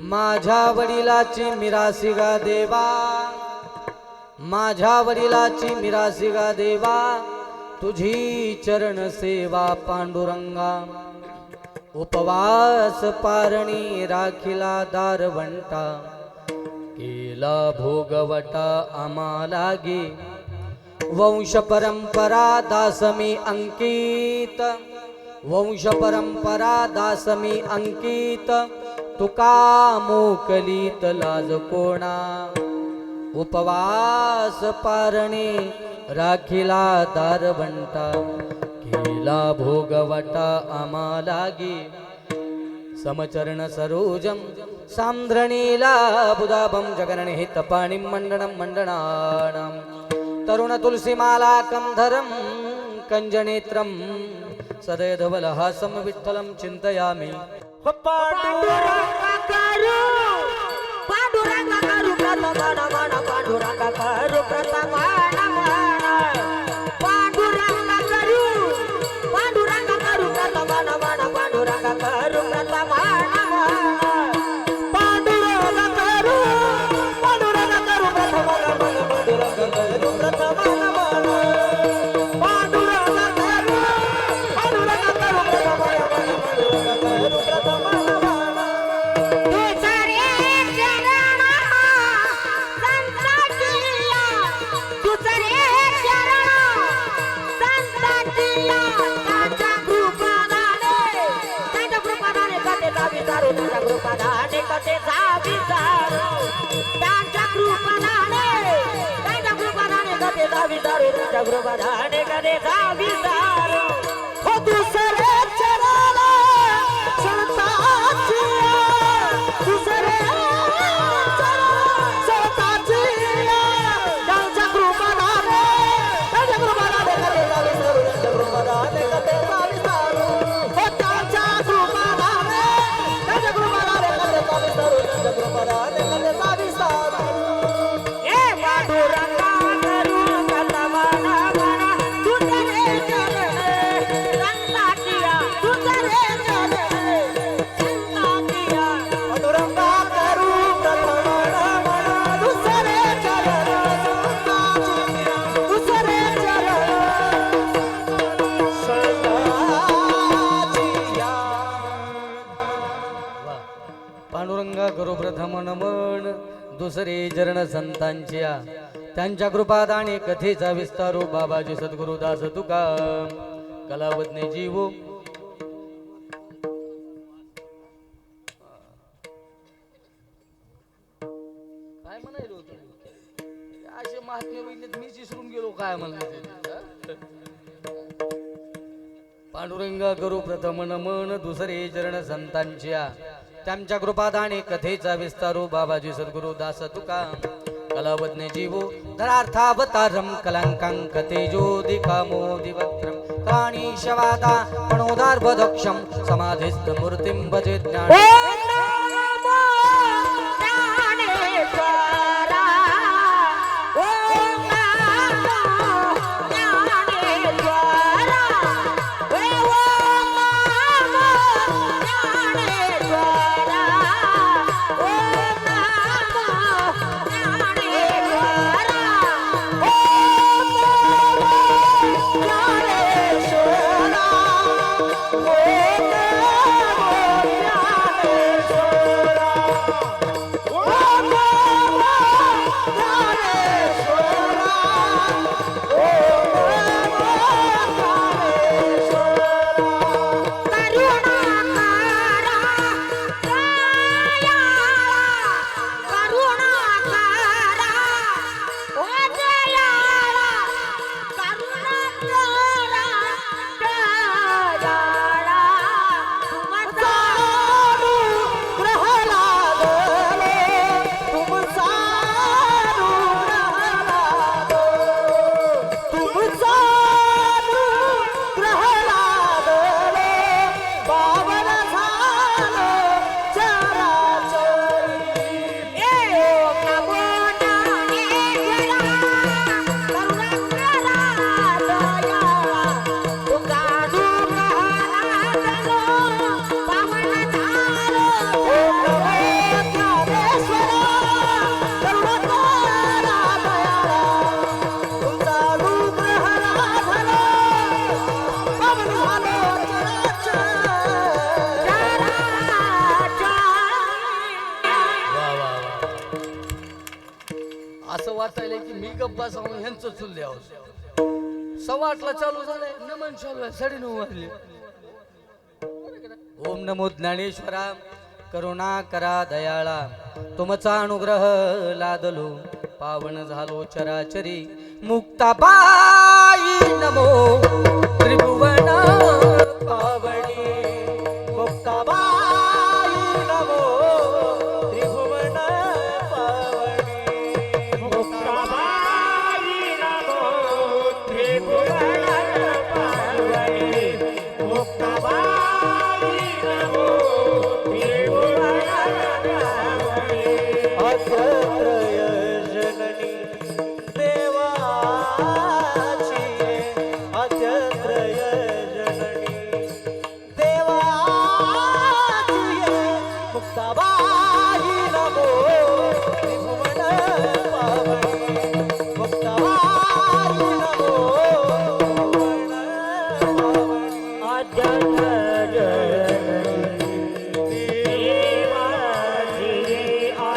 माझ्या वडिलाची मिरासी गा देवा, माझ्या वडिलाची मिरासी गा देवा, तुझी चरण सेवा पांडुरंगा. उपवास पारणी राखिला दारवंटा, केला भोगवटा आम्हाला गे. वंश परंपरा दासमी अंकित, वंश परंपरा दासमी अंकित, तुका मोकलीत लाज कोणा. उपवास पारणे राखिला दारवंटा, केला भोगवटा आम्हाला गे. समचरण सरोजम सांद्रणीला बुधाभं जगननिहित पाणिं मंडनं मंडनानां. तरुण तुलसीमाला कंधरं कंजनेत्रं, सदैधवलहासं विठ्ठलं चिंतयामि. पांडुरंगा करू, पांडुरंगा करू प्रथमान मन, पांडुरंगा करू प्रथमान मन. पांडुरंगा करू, पांडुरंगा करू प्रथमान मन, पांडुरंगा करू प्रथमान मन. पांडुरंगा करू, पांडुरंगा करू प्रथमान मन, पांडुरंगा करू प्रथमान मन. पांडुरंगा करू, पांडुरंगा करू प्रथमान मन, पांडुरंगा करू प्रथमान मन. त्यांच्या कृपादाने कथेचा विचारू, त्यांच्या कृपादाने, त्यांच्या कृपादाने कथेचा विचारू, त्यांच्या कृपादाने कथेचा विचारू. हो दुसरे चराला संताची, दुसरे संताची, त्यांच्या कृपादाने, त्यांच्या कृपादाने कथेचा विचारू, त्यांच्या कृपादाने कथेचा विचारू. हो त्यांच्या कृपादाने, त्यांच्या कृपादाने कथेचा विचारू, त्यांच्या कृपादाने कथेचा विचारू. ए पांडुरंगा करू प्रथमान मन, तुझे चरणे संताकिया, तुझे चरणे संताकिया. पांडुरंगा करू प्रथमान मन, दुसरे चरण संताकिया, दुसरे चरण संताकिया. पांडुरंगा करू प्रथम नमन, दुसरे चरण संतांच्या. त्यांच्या कृपादाने कथेचा विस्तारो, बाबाजी सद्गुरु दास तुका कलावतने जीवो. काय म्हणायलो होतो असे महात्मे बघितलेत, मी विसरून गेलो काय म्हणायचं. पांडुरंगा करू प्रथम नमन, दुसरे चरण संतांच्या. त्यांच्या कृपादाने कथेचा विस्तारो, बाबाजी सद्गुरु दास तुका कलावतने जीवो. धरार्थावतारम कलंकांक तेजोदिकामोदि वक्त्रम, काणीशवादा पणोदार्भदक्षम, समाधिस्थ मूर्तिं भजे ज्ञान. ज्ञानेश्वरा गप्पा सांगून ह्यांचं चुलले आहोत 8:15 चालू झालंय नमन चालू आहे 9:30 वाजले ओम नमो ज्ञानेश्वरा करुणा करा दयाळा तुमचा अनुग्रह लादलो पावन झालो चराचरी मुक्ताबाई नमो त्रिभुवन पावनी मुक्ताबाई नमो त्रिभुवन पावनी मुक्ताबाई नमो त्रिभुवन पावनी मुक्ताबाई नमो त्रिभुवन पावनी अत्रय जननी देवाची अत्रय जननी देवाची मुक्ताबाई नमो त्रिभुवन पावनी मुक्ताबाई नमो त्रिभुवन पावनी अत्रय जननी देवाची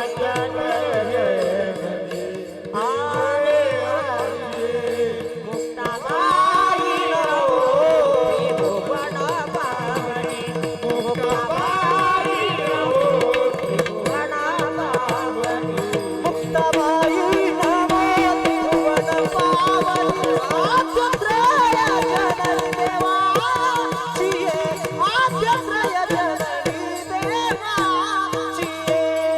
अत्रय जननी आरे मुक्ताबाई नमो त्रिभुवन पावनी मुक्ताबाई नमो त्रिभुवन पावनी मुक्ताबाई नमो त्रिभुवन पावनी आद्यत्रय जननी देवाची आद्यत्रय जननी देवाची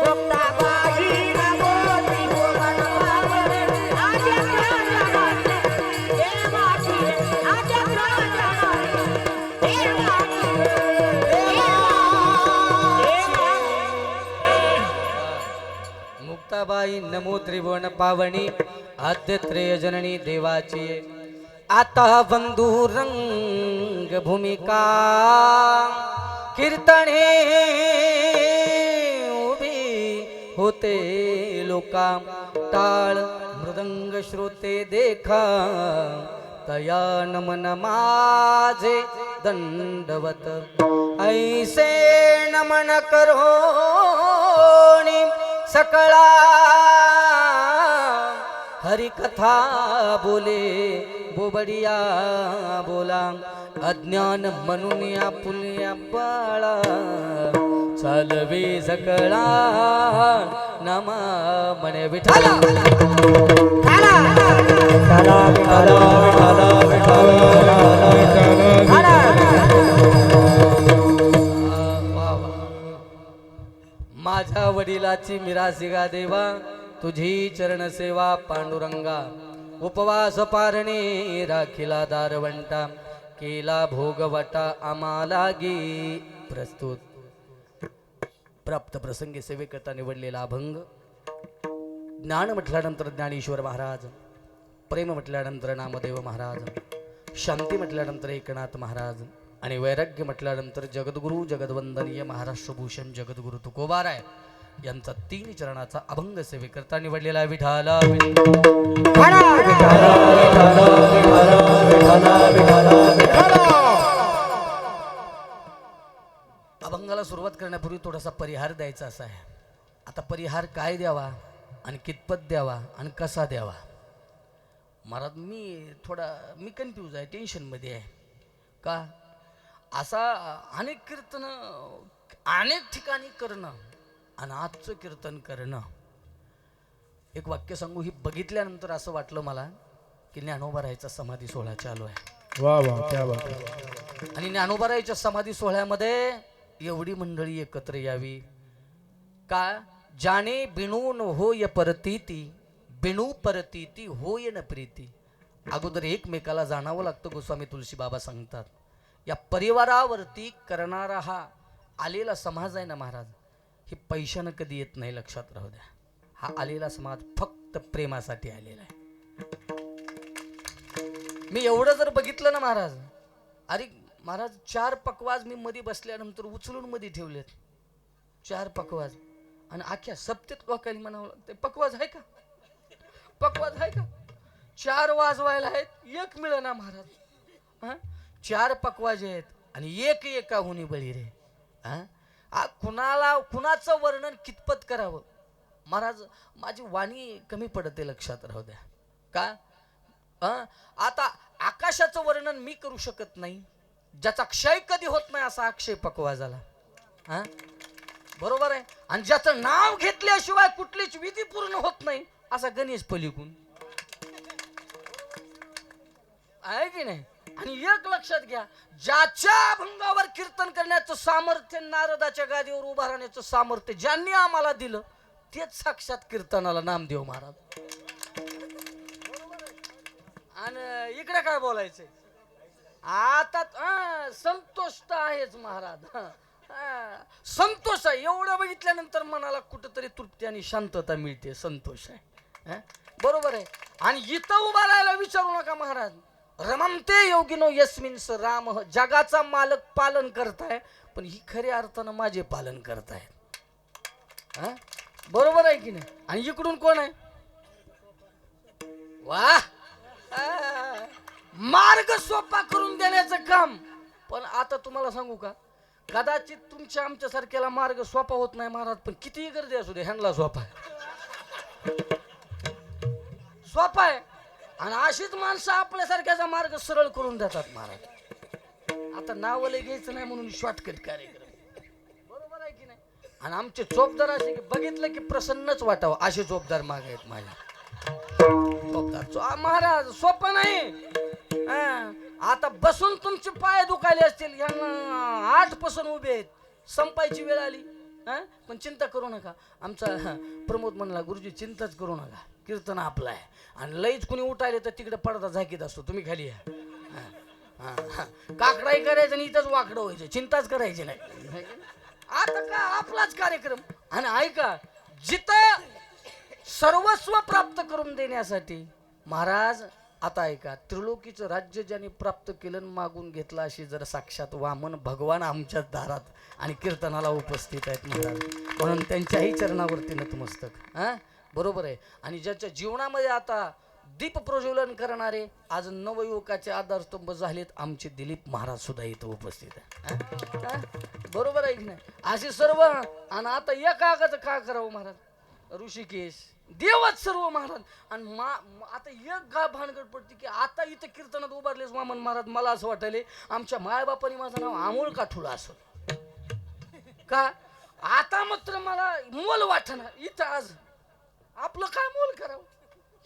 मुक्ताबाई नमो त्रिभुवन पावनी आद्यत्रय जननी देवाची आद्यत्रय जननी मुक्ताबाई नमो त्रिभुवन पावनी आद्यत्रेय जननी देवाची आता बंधू रंग भूमिका कीर्तने उभी होते लोका टाळ मृदंग श्रोते देखा तया नमन माझे दंडवत ऐसे नमन करोनी सकळा हरिकथा बोले बोबडिया बोला अज्ञान म्हणून या पुल्या बाळा चालवे सकळा नमा म्हणे विठाला माझ्या वडिलाची मिरासिगा देवा तुझी चरण सेवा पांडुरंगा उपवास पारणे राखिला दारवंटा केला भोगवटा आम्हाला गी प्रस्तुत प्राप्त प्रसंगी सेवेकरता निवडलेला अभंग ज्ञान म्हटल्यानंतर ज्ञानेश्वर महाराज प्रेम म्हटल्यानंतर नामदेव महाराज शांती म्हटल्यानंतर एकनाथ महाराज आणि वैराग्य म्हटल्यानंतर जगद्गुरु जगद्वंदनीय महाराष्ट्रभूषण जगद्गुरु तुकोबाराय यांचा 3 चरणाचा अभंग सेवेकरता निवडलेला विठाला अभंगाला सुरुवात करण्यापूर्वी थोडासा परिहार द्यायचा असा आहे. आता परिहार काय द्यावा आणि कितपत द्यावा आणि कसा द्यावा. महाराज मी कन्फ्यूज आहे, टेन्शनमध्ये आहे. का असा अनेक कीर्तन अनेक ठिकाणी करणं आणि आजचं कीर्तन करणं. एक वाक्य सांगू, ही बघितल्यानंतर असं वाटलं मला की ज्ञानोबारायचा समाधी सोहळा चालू आहे. वाह वाह क्या बात है. आणि ज्ञानोबारायच्या समाधी सोहळ्यामध्ये एवढी मंडळी एकत्र यावी. का जाणे बिणून होय परतीती बिणू परतीती होय न प्रीती. अगोदर एकमेकाला जाणावं लागतं. गोस्वामी तुलसी बाबा सांगतात या परिवारावरती करणारा हा आलेला समाज आहे ना महाराज, हे पैशानं कधी येत नाही, लक्षात राहू द्या. हा आलेला समाज फक्त प्रेमासाठी आलेला आहे. मी एवढं जर बघितलं ना महाराज, अरे महाराज 4 पकवाज मी मध्ये बसल्यानंतर उचलून मध्ये ठेवलेत. 4 पकवाज आणि अख्ख्या सप्तेत लोकांनी म्हणावं ते पकवाज आहे का, पकवाज आहे का. 4 वाजवायला आहेत, एक मिळेना महाराज. हा 4 पकवाज आहेत आणि एक एका हुनी बळी रे. हा कुणाचं वर्णन कितपत करावं महाराज. माझी वाणी कमी पडते, लक्षात राहू द्या. का आता आकाशाचं वर्णन मी करू शकत नाही, ज्याचा क्षय कधी होत नाही असा अक्षय पकवा झाला. हा बरोबर आहे. आणि ज्याचं नाव घेतल्याशिवाय कुठलीच विधी पूर्ण होत नाही असा गणेश पलीकून आहे की नाही. आणि एक लक्षात घ्या, ज्याच्या अभंगावर कीर्तन करण्याचं सामर्थ्य, नारदाच्या गादीवर उभा राहण्याचं सामर्थ्य ज्यांनी आम्हाला दिलं तेच साक्षात कीर्तनाला नामदेव महाराज. आणि इकडे काय बोलायचंय आता, संतोष तर आहेच महाराज. संतोष आहे, एवढं बघितल्यानंतर मनाला कुठंतरी तृप्ती आणि शांतता मिळते. संतोष आहे, बरोबर आहे. आणि इथं उभा राहायला विचारू नका महाराज. रममते योगिनो यस्मिन स राम, जगाचा मालक पालन करताय, पण ही खऱ्या अर्थानं माझे पालन करताय. बरोबर आहे की नाही. आणि इकडून कोण आहे, वा मार्ग सोपा करून देण्याचं काम. पण आता तुम्हाला सांगू का, कदाचित तुमच्या आमच्या सारख्याला मार्ग सोपा होत नाही महाराज, पण कितीही गर्दी असू दे ह्यांना सोपा आहे, सोपा आहे. आणि अशीच माणसं आपल्यासारख्याचा मार्ग सरळ करून देतात महाराज. आता नावले घ्यायचं नाही म्हणून शॉर्टकट कार्यक्रम, बरोबर आहे की नाही. आणि आमचे चोपदार असे की बघितलं की प्रसन्नच वाटावं असे चोपदार माग आहेत माझ्या. चोपदार महाराज सोपं नाही. आता बसून तुमचे पाय दुखायले असतील, यांना 8 पासून उभे आहेत, संपायची वेळ आली. पण चिंता करू नका. आमचा प्रमोद म्हणला, गुरुजी चिंताच करू नका, कीर्तन आपलं आहे. आणि लईच कुणी उठायले तर तिकडे पडदा झाकीत असतो, तुम्ही खाली या. काकडाई करायचं आणि इथंच वाकडं व्हायचं, चिंताच करायची नाही. आता का आपलाच कार्यक्रम. आणि ऐका, जिथं सर्वस्व प्राप्त करून देण्यासाठी महाराज, आता ऐका, त्रिलोकीचं राज्य ज्याने प्राप्त केलं मागून घेतलं, अशी जर साक्षात वामन भगवान आमच्या दारात आणि कीर्तनाला उपस्थित आहेत महाराज. म्हणून त्यांच्याही चरणावरती नतमस्तक. बरोबर आहे. आणि ज्याच्या जीवनामध्ये आता दीप प्रज्वलन करणारे आज नवयुवकाचे आधारस्तंभ झालेत, आमचे दिलीप महाराज सुद्धा इथं उपस्थित आहे. बरोबर आहे की नाही. असे सर्व. आणि आता एकागाचं का करावं महाराज, ऋषिकेश देवच सर्व महाराज. आणि आता एक भानगड पडते की आता इथं कीर्तनात उभारलेच वामन महाराज, मला असं वाटायले आमच्या मायबापाने माझं नाव अमोल काठुला असं का. आता मात्र मला मोल वाटना इथं. आज आपलं काय मोल करावं,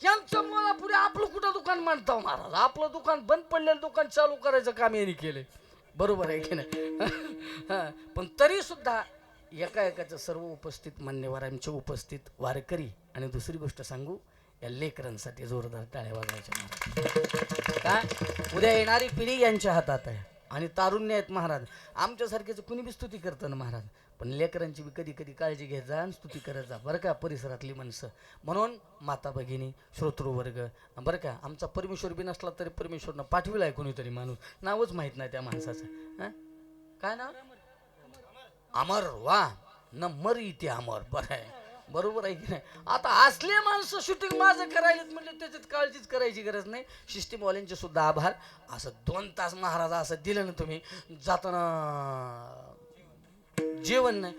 यांचं मोला पुढे आपलं कुठं दुकान मांडताव महाराज. आपलं दुकान बंद पडलेलं दुकान चालू करायचं काम यांनी केलंय, बरोबर आहे की नाही. पण तरी सुद्धा एकाचं सर्व उपस्थित मान्यवरांचे उपस्थित वारकरी. आणि दुसरी गोष्ट सांगू, या लेकरांसाठी जोरदार टाळ्या वाजवायच्या महाराज. का उद्या येणारी पिढी यांच्या हातात आहे आणि तारुण्य आहेत महाराज. आमच्यासारख्याचं कुणी बी स्तुती करतं ना महाराज, पण लेकरांची बी कधी कधी काळजी घ्यायचा जा आणि स्तुती करत जा बरं का, परिसरातली माणसं. म्हणून माता भगिनी, श्रोतृवर्ग बरं का, आमचा परमेश्वर बी नसला तरी परमेश्वरनं पाठविला आहे कोणीतरी माणूस, नावच माहीत नाही त्या माणसाचं. काय नाव, अमर. वा न मरी ते अमर. बरं आहे, बरोबर आहे की नाही. आता असले माणसं शूटिंग माझं करायला म्हणजे त्याच्यात काळजीच करायची गरज नाही. सिस्टीमवाल्यांचे सुद्धा आभार. असं 2 तास महाराज असं दिलं ना तुम्ही, जाताना जेवण नाही,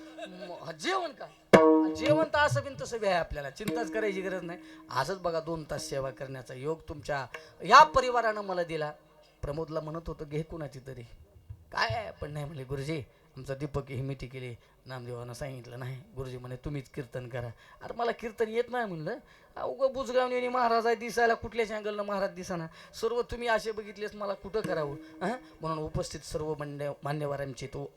जेवण काय जेवण तर असं बिन तसं बी आहे, आपल्याला चिंताच करायची गरज नाही. असंच बघा 2 तास सेवा करण्याचा योग तुमच्या या परिवारानं मला दिला. प्रमोदला म्हणत होतं घे कुणाची तरी, काय पण नाही म्हणले गुरुजी, आमचा दीपक ही मिठी केली. नामदेवानं सांगितलं नाही, गुरुजी म्हणे तुम्हीच कीर्तन करा. अरे मला कीर्तन येत नाही म्हणलं. उगं बुजगावणी महाराज आहे, दिसायला कुठल्याच अँगलनं महाराज दिसाना. सर्व तुम्ही असे बघितलेस, मला कुठं करावं. म्हणून उपस्थित सर्व मान्यवरांची तो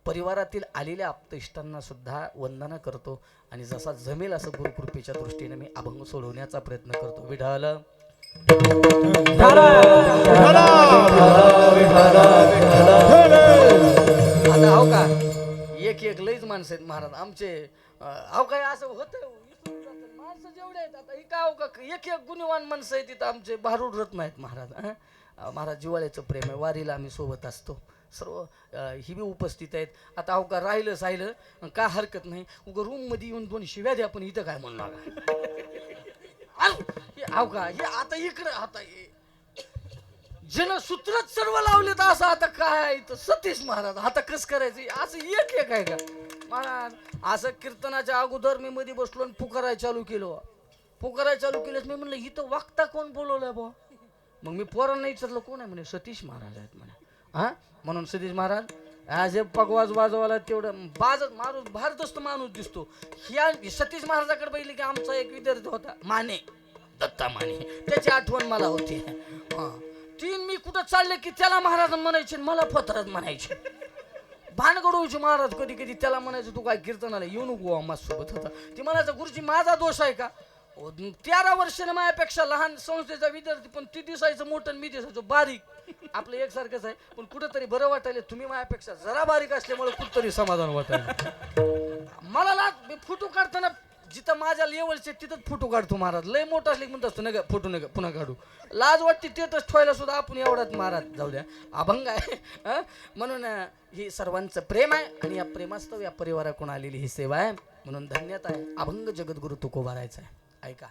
परिवारातील आलेल्या आप्तेष्टांना सुद्धा वंदना करतो. आणि जसा जमेल असं गुरुकृपेच्या दृष्टीने मी अभंग सोडवण्याचा प्रयत्न करतो. विठाल आता हो का, एक लईच माणसं आहेत महाराज आमचे. अहो काय असं होतं, माणसं जेवढे आहेत आता ही का हो का, एक गुणवान माणसं आहेत तिथं आमचे, भारूड रत्न आहेत महाराज. महाराज जिवाळ्याचं प्रेम आहे, वारीला आम्ही सोबत असतो सर्व. ही बी उपस्थित आहेत. आता अहो का राहिलं का हरकत नाही, उगं रूम मध्ये येऊन 2 शिव्या द्या, पण इथं काय म्हणणार. अहो का हे आता इकडं, आता जन सूत्रच सर्व लावलेत असं. आता काय तर सतीश महाराज आता कसं करायचं असं एक आहे का महाराज. असं कीर्तनाच्या अगोदर मी मध्ये बसलो आणि पुकाराय चालू केलो. पुकारायला चालू केलंच. मी म्हणलं इथं वागता कोण बोलवलंय बुवा? मग मी पोरांना विचारलं कोण आहे? म्हणे सतीश महाराज आहेत म्हणे. हा म्हणून सतीश महाराज आज पगवाज वाजवायला तेवढं बाजत माणूस भारदस्त माणूस दिसतो. ह्या सतीश महाराजाकडे बघितले की आमचा एक विद्यार्थी होता माने, दत्ता माने, त्याची आठवण मला होती. हा ती मी कुठं चालले की त्याला महाराज म्हणायचे मला फतराज म्हणायचे. भानगडूचे महाराज कधी कधी त्याला म्हणायचं तू काय कीर्तनाला येऊ नको माझ्यासोबत होता. ती म्हणायचं गुरुजी माझा दोष आहे का? 13 वर्षाने माझ्यापेक्षा लहान संस्थेचा विद्यार्थी, पण ती दिसायचं मोठं मी दिसायचो बारीक. आपलं एकसारखंच आहे, पण कुठंतरी बरं वाटायला. तुम्ही माझ्यापेक्षा जरा बारीक असल्यामुळे कुठंतरी समाधान वाटायला मला. मी फोटो काढताना जिथं माझ्या लेवलचे तिथंच फोटो काढतो महाराज. लय मोठा असले म्हणत असतो नका फोटो नका पुन्हा काढू. लाज वाटते तेच ठेवायला सुद्धा आपण एवढाच महाराज जाऊ द्या अभंग आहे. म्हणून ही सर्वांचं प्रेम आहे आणि या प्रेमास्तव या परिवाराकडून आलेली ही सेवा आहे. म्हणून धन्यता आहे. अभंग जगद्गुरु तुकोबारायचा आहे. ऐका,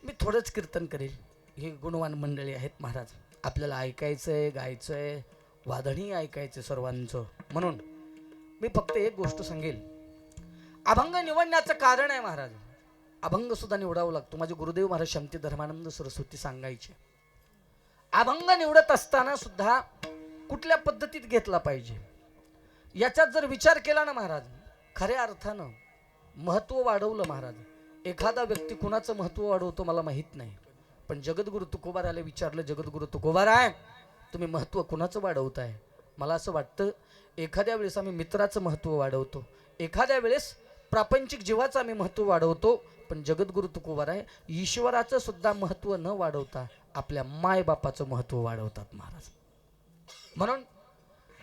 मी थोडंच कीर्तन करेल. ही गुणवान मंडळी आहेत महाराज. आपल्याला ऐकायचंय, गायचंय, वादनही ऐकायचं सर्वांचं. म्हणून मी फक्त एक गोष्ट सांगेल. अभंग निवडण्याचं कारण आहे महाराज. अभंग सुद्धा निवडावं लागतो. माझे गुरुदेव महाराज शमती धर्मानंद सरस्वती सांगायचे अभंग निवडत असताना सुद्धा कुठल्या पद्धतीत घेतला पाहिजे याच्यात जर विचार केला ना महाराज, खऱ्या अर्थानं महत्व वाढवलं महाराज. एखादा व्यक्ती कुणाचं महत्व वाढवतो मला माहीत नाही, पण जगद्गुरु तुकोबाराला विचारलं, जगद्गुरु तुकोबाराय तुम्ही महत्व कुणाचं वाढवताय? मला असं वाटतं एखाद्या वेळेस आम्ही मित्राचं महत्व वाढवतो, एखाद्या वेळेस प्रापंचिक जीवाचं आम्ही महत्व वाढवतो, पण जगद्गुरु तुकोबाराय ईश्वराचं सुद्धा महत्व न वाढवता आपल्या मायबापाचं महत्व वाढवतात महाराज. म्हणून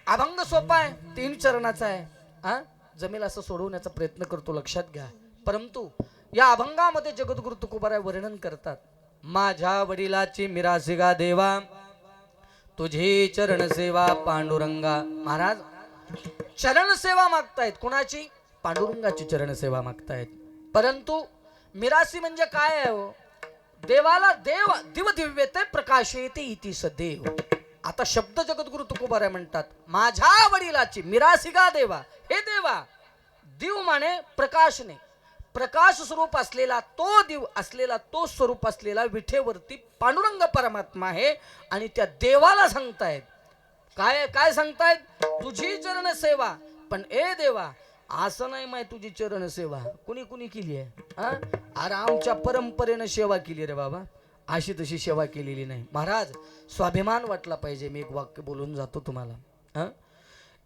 अभंग सोपा आहे, 3 चरणाचा आहे. जमेल असं सोडवण्याचा प्रयत्न करतो, लक्षात घ्या. परंतु या अभंगामध्ये जगद्गुरु तुकोबाराय वर्णन करतात. माझ्या वडिलाची मिरासिगा देवा, तुझी चरण सेवा पांडुरंगा. महाराज चरण सेवा मागतायत. कोणाची? पांडुरंगाची चरण सेवा मागतायत. परंतु मिरासी म्हणजे काय आहे हो? देवाला देव दिव दिव्यते प्रकाशयते इति सदेव. आता शब्द जगद्गुरु तुकोबाराय म्हणतात माझ्या वडिलाची मिरासिगा देवा. हे देवा, दिव माने प्रकाशने, प्रकाश स्वरूप असलेला तो दिव असलेला तो स्वरूप असलेला विठेवरती पांडुरंग परमात्मा आहे. आणि त्या देवाला सांगतायत काय काय सांगतायत? तुझी चरण सेवा. पण ए देवा असं नाही माय तुझी चरण सेवा कुणी कुणी केली आहे? अरे आमच्या परंपरेनं सेवा केली रे बाबा, अशी तशी सेवा केलेली नाही. महाराज स्वाभिमान वाटला पाहिजे. मी एक वाक्य बोलून जातो तुम्हाला.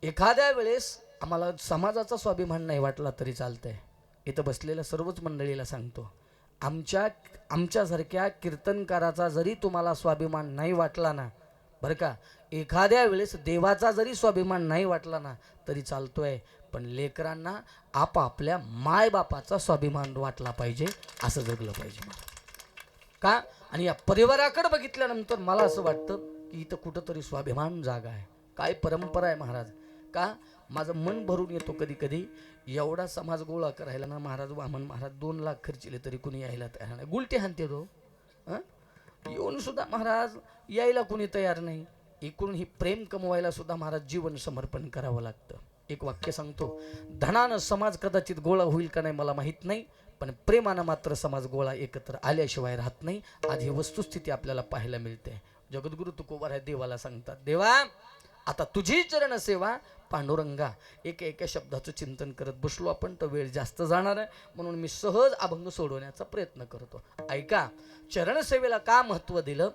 एखाद्या वेळेस आम्हाला समाजाचा स्वाभिमान नाही वाटला तरी चालतंय. इथं बसलेल्या सर्वच मंडळीला सांगतो, आमच्यासारख्या कीर्तनकाराचा जरी तुम्हाला स्वाभिमान नाही वाटला ना, बरं का, एखाद्या वेळेस देवाचा जरी स्वाभिमान नाही वाटला ना तरी चालतोय, पण लेकरांना आपापल्या मायबापाचा स्वाभिमान वाटला पाहिजे, असं जगलं पाहिजे का. आणि या परिवाराकडे बघितल्यानंतर मला असं वाटतं की इथं कुठंतरी स्वाभिमान जागा आहे. काय परंपरा आहे महाराज. का माझं मन भरून येतो कधी कधी. एवढा समाज गोळा करायला ना महाराज, वामन महाराज 2 लाख खर्चिले तरी कुणी यायला तयार नाही. गुलटे हाणते तो. येऊन सुद्धा महाराज यायला कुणी तयार नाही. इकडून ही प्रेम कमवायला सुद्धा महाराज जीवन समर्पण करावं लागतं. एक वाक्य सांगतो, धनानं समाज कदाचित गोळा होईल का नाही मला माहीत नाही, पण प्रेमानं मात्र समाज गोळा एकत्र आल्याशिवाय राहत नाही. आज ही वस्तुस्थिती आपल्याला पाहायला मिळते. जगद्गुरु तुकोबाराय देवाला सांगतात, देवा आता तुझी चरण सेवा पांडुरंगा. एका शब्दाचं चिंतन करत बसलो आपण तर वेळ जास्त जाणार आहे, म्हणून मी सहज अभंग सोडवण्याचा प्रयत्न करतो. ऐका, चरणसेवेला का महत्व दिलं?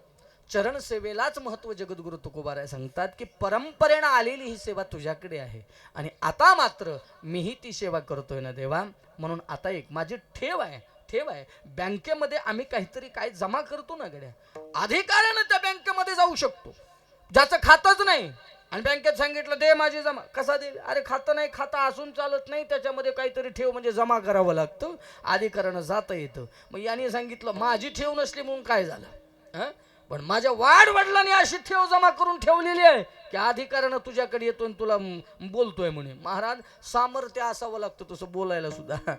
चरणसेवेलाच महत्व जगद्गुरु तुकोबाराय सांगतात की परंपरेनं आलेली ही सेवा तुझ्याकडे आहे आणि आता मात्र मीही ती सेवा करतोय ना देवा. म्हणून आता एक माझी ठेव आहे. बँकेमध्ये आम्ही काहीतरी काय जमा करतो ना गड्या, अधिकाऱ्यानं त्या बँकेमध्ये जाऊ शकतो ज्याचं खातंच नाही आणि बँकेत सांगितलं दे माझी जमा. कसा दे? अरे खातं नाही, खाता असून चालत नाही, त्याच्यामध्ये काहीतरी ठेव म्हणजे जमा करावं लागतं, अधिकाऱ्यानं जाता येतं. मग याने सांगितलं माझी ठेव नसली म्हणून काय झालं, पण माझ्या वडिलांनी अशी ठेव जमा करून ठेवलेली आहे की अधिकाऱ्यानं तुझ्याकडे येतो आणि तुला बोलतोय म्हणे. महाराज सामर्थ्य असावं लागतं तसं बोलायला सुद्धा.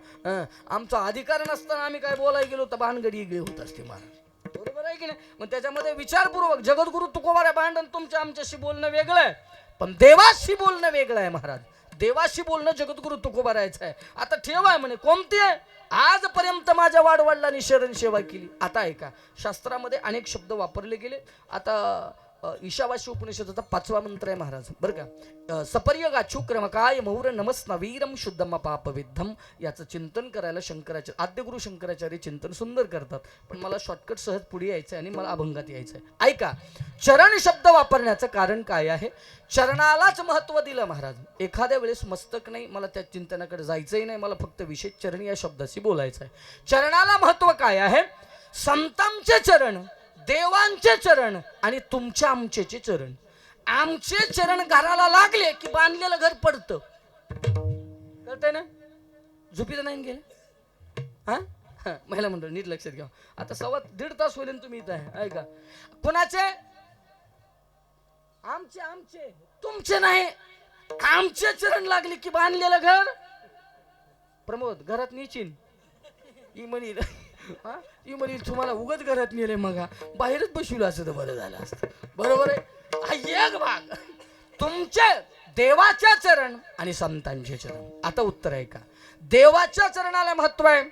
आमचा अधिकार नसताना आम्ही काय बोलायला गेलो तर भानगडी वेगळी होत असते महाराज, बरोबर आहे की नाही. मग त्याच्यामध्ये विचारपूर्वक जगद्गुरु तुकोबाराय भांडण तुमच्या आमच्याशी बोलणं वेगळं आहे, पण देवाशी बोलणं वेगळं आहे महाराज. देवाशी बोलणं जगद्गुरु तुकोबारायचं आहे. आता ठेवाय म्हणे कोणती आहे? आजपर्यंत माझ्या वाडवडिलांनी शरण सेवा केली. आता ऐका, शास्त्रामध्ये अनेक शब्द वापरले गेले. आता ईशावासी उपनिषदाचा 5वा मंत्र आहे महाराज बरं का. सपर्यगाचू क्रमकाय मौर नमस्नवीरम शुद्धम पापविद्धम. याचं चिंतन करायला शंकराचार्य आद्यगुरु शंकराचार्य चिंतन सुंदर करतात. पण मला शॉर्टकट सहज पुढे यायचं आहे आणि मला अभंगात यायचं आहे. ऐका, चरण शब्द वापरण्याचं कारण काय आहे? चरणालाच महत्व दिलं महाराज. एखाद्या वेळेस मस्तक नाही, मला त्या चिंतनाकडे जायचंही नाही, मला फक्त विशेष चरण या शब्दाशी बोलायचं आहे. चरणाला महत्व काय आहे? संतांचे चरण, देवांचे चरण आणि तुमच्या आमचेचे चरण. आमचे चरण घराला लागले की बांधलेलं घर पडतं. कळतंय ना? झोपीत नाही गेले हा. महिला मंडळ नीट लक्षात घ्या. आता 1.5 तास होईल तुम्ही इथं आहे. ऐका, कोणाचे? आमचे. आमचे तुमचे नाही. आमचे चरण लागले की बांधलेलं घर. प्रमोद घरात निचिन ही म्हणील ही म्हणील तुम्हाला उगत घरात नेले, मग बाहेरच बसवलं असं तर बरं झालं असतं. बरोबर आहे. हा एक भाग. तुमचे देवाच्या चरण आणि संतांचे चरण. आता उत्तर आहे का? देवाच्या चरणाला महत्व आहे,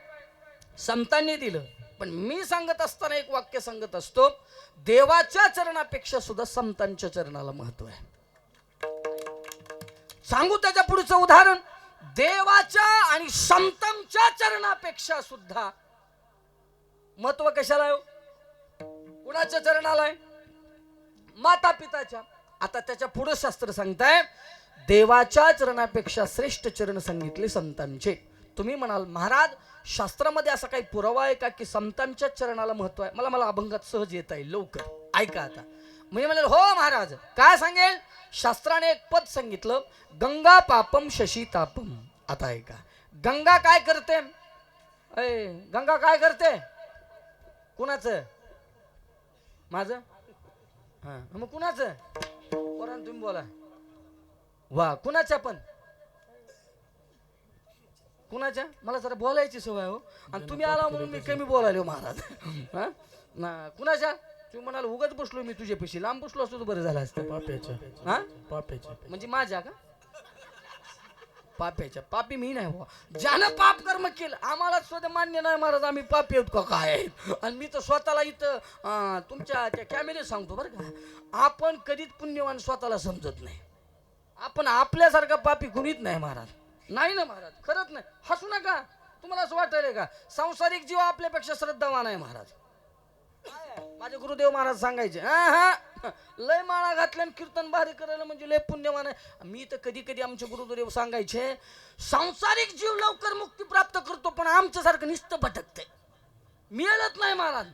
संतांनी दिलं. पण मी सांगत असताना एक वाक्य सांगत असतो, देवाच्या चरणापेक्षा सुद्धा संतांच्या चरणाला महत्व आहे. सांगू त्याच्या पुढचं उदाहरण. देवाच्या आणि संतांच्या चरणापेक्षा सुद्धा महत्व कशाला आहे? कुणाच्या चरणाला आहे? माता पिताच्या. आता त्याच्या पुढे शास्त्र सांगताय देवाच्या चरणापेक्षा श्रेष्ठ चरण सांगितले संतांचे. तुम्ही म्हणाल महाराज शास्त्रामध्ये असा काही पुरावा आहे का की संतांच्या चरणाला महत्व आहे? मला अभंगात सहज येता येईल लवकर. ऐका आता. म्हणजे म्हणाल हो महाराज काय सांगेल? शास्त्राने एक पद सांगितलं, गंगा पापम शशी तापम. आता ऐका, गंगा काय करते? गंगा काय करते? कुणाचं? माझं? हा मग कुणाचं? पोरांनो तुम्ही बोला. वा कुणाच्या? पण कुणाच्या? मला जरा बोलायची सवय हो, आणि तुम्ही आला म्हणून मी कमी बोलायलो महाराज. हा ना कुणाच्या? तुम्ही म्हणाल उगाच बसलो मी तुझ्या पेशी, लांब बसलो असतो तर बरं झालं असतं. पाप्याच्या. हा पाप्याच्या म्हणजे माझ्या का? पाप्याच्या. पापी मी नाही हो, ज्यानं पाप कर्म केलं आम्हाला स्वतः मान्य नाही महाराज आम्ही पापी आहोत का काय. आणि मी तर स्वतःला इथं तुमच्या त्या कॅमेरे सांगतो बरं का, आपण कधीच पुण्यवान स्वतःला समजत नाही. आपण आपल्यासारखा पापी कुणीच नाही महाराज. नाही ना महाराज, खरंच नाही. हसू नका. तुम्हाला असं वाटायला का सांसारिक जीव आपल्यापेक्षा श्रद्धावान आहे महाराज? माझे गुरुदेव महाराज सांगायचे लय माळा घातल्या कीर्तन भारी करायला म्हणजे लय पुण्यवान आहे. मी तर कधी कधी आमचे गुरुदेव सांगायचे सांसारिक जीव लवकर मुक्ती प्राप्त करतो पण आमच्यासारखं नुसतं भटकते, मिळत नाही महाराज.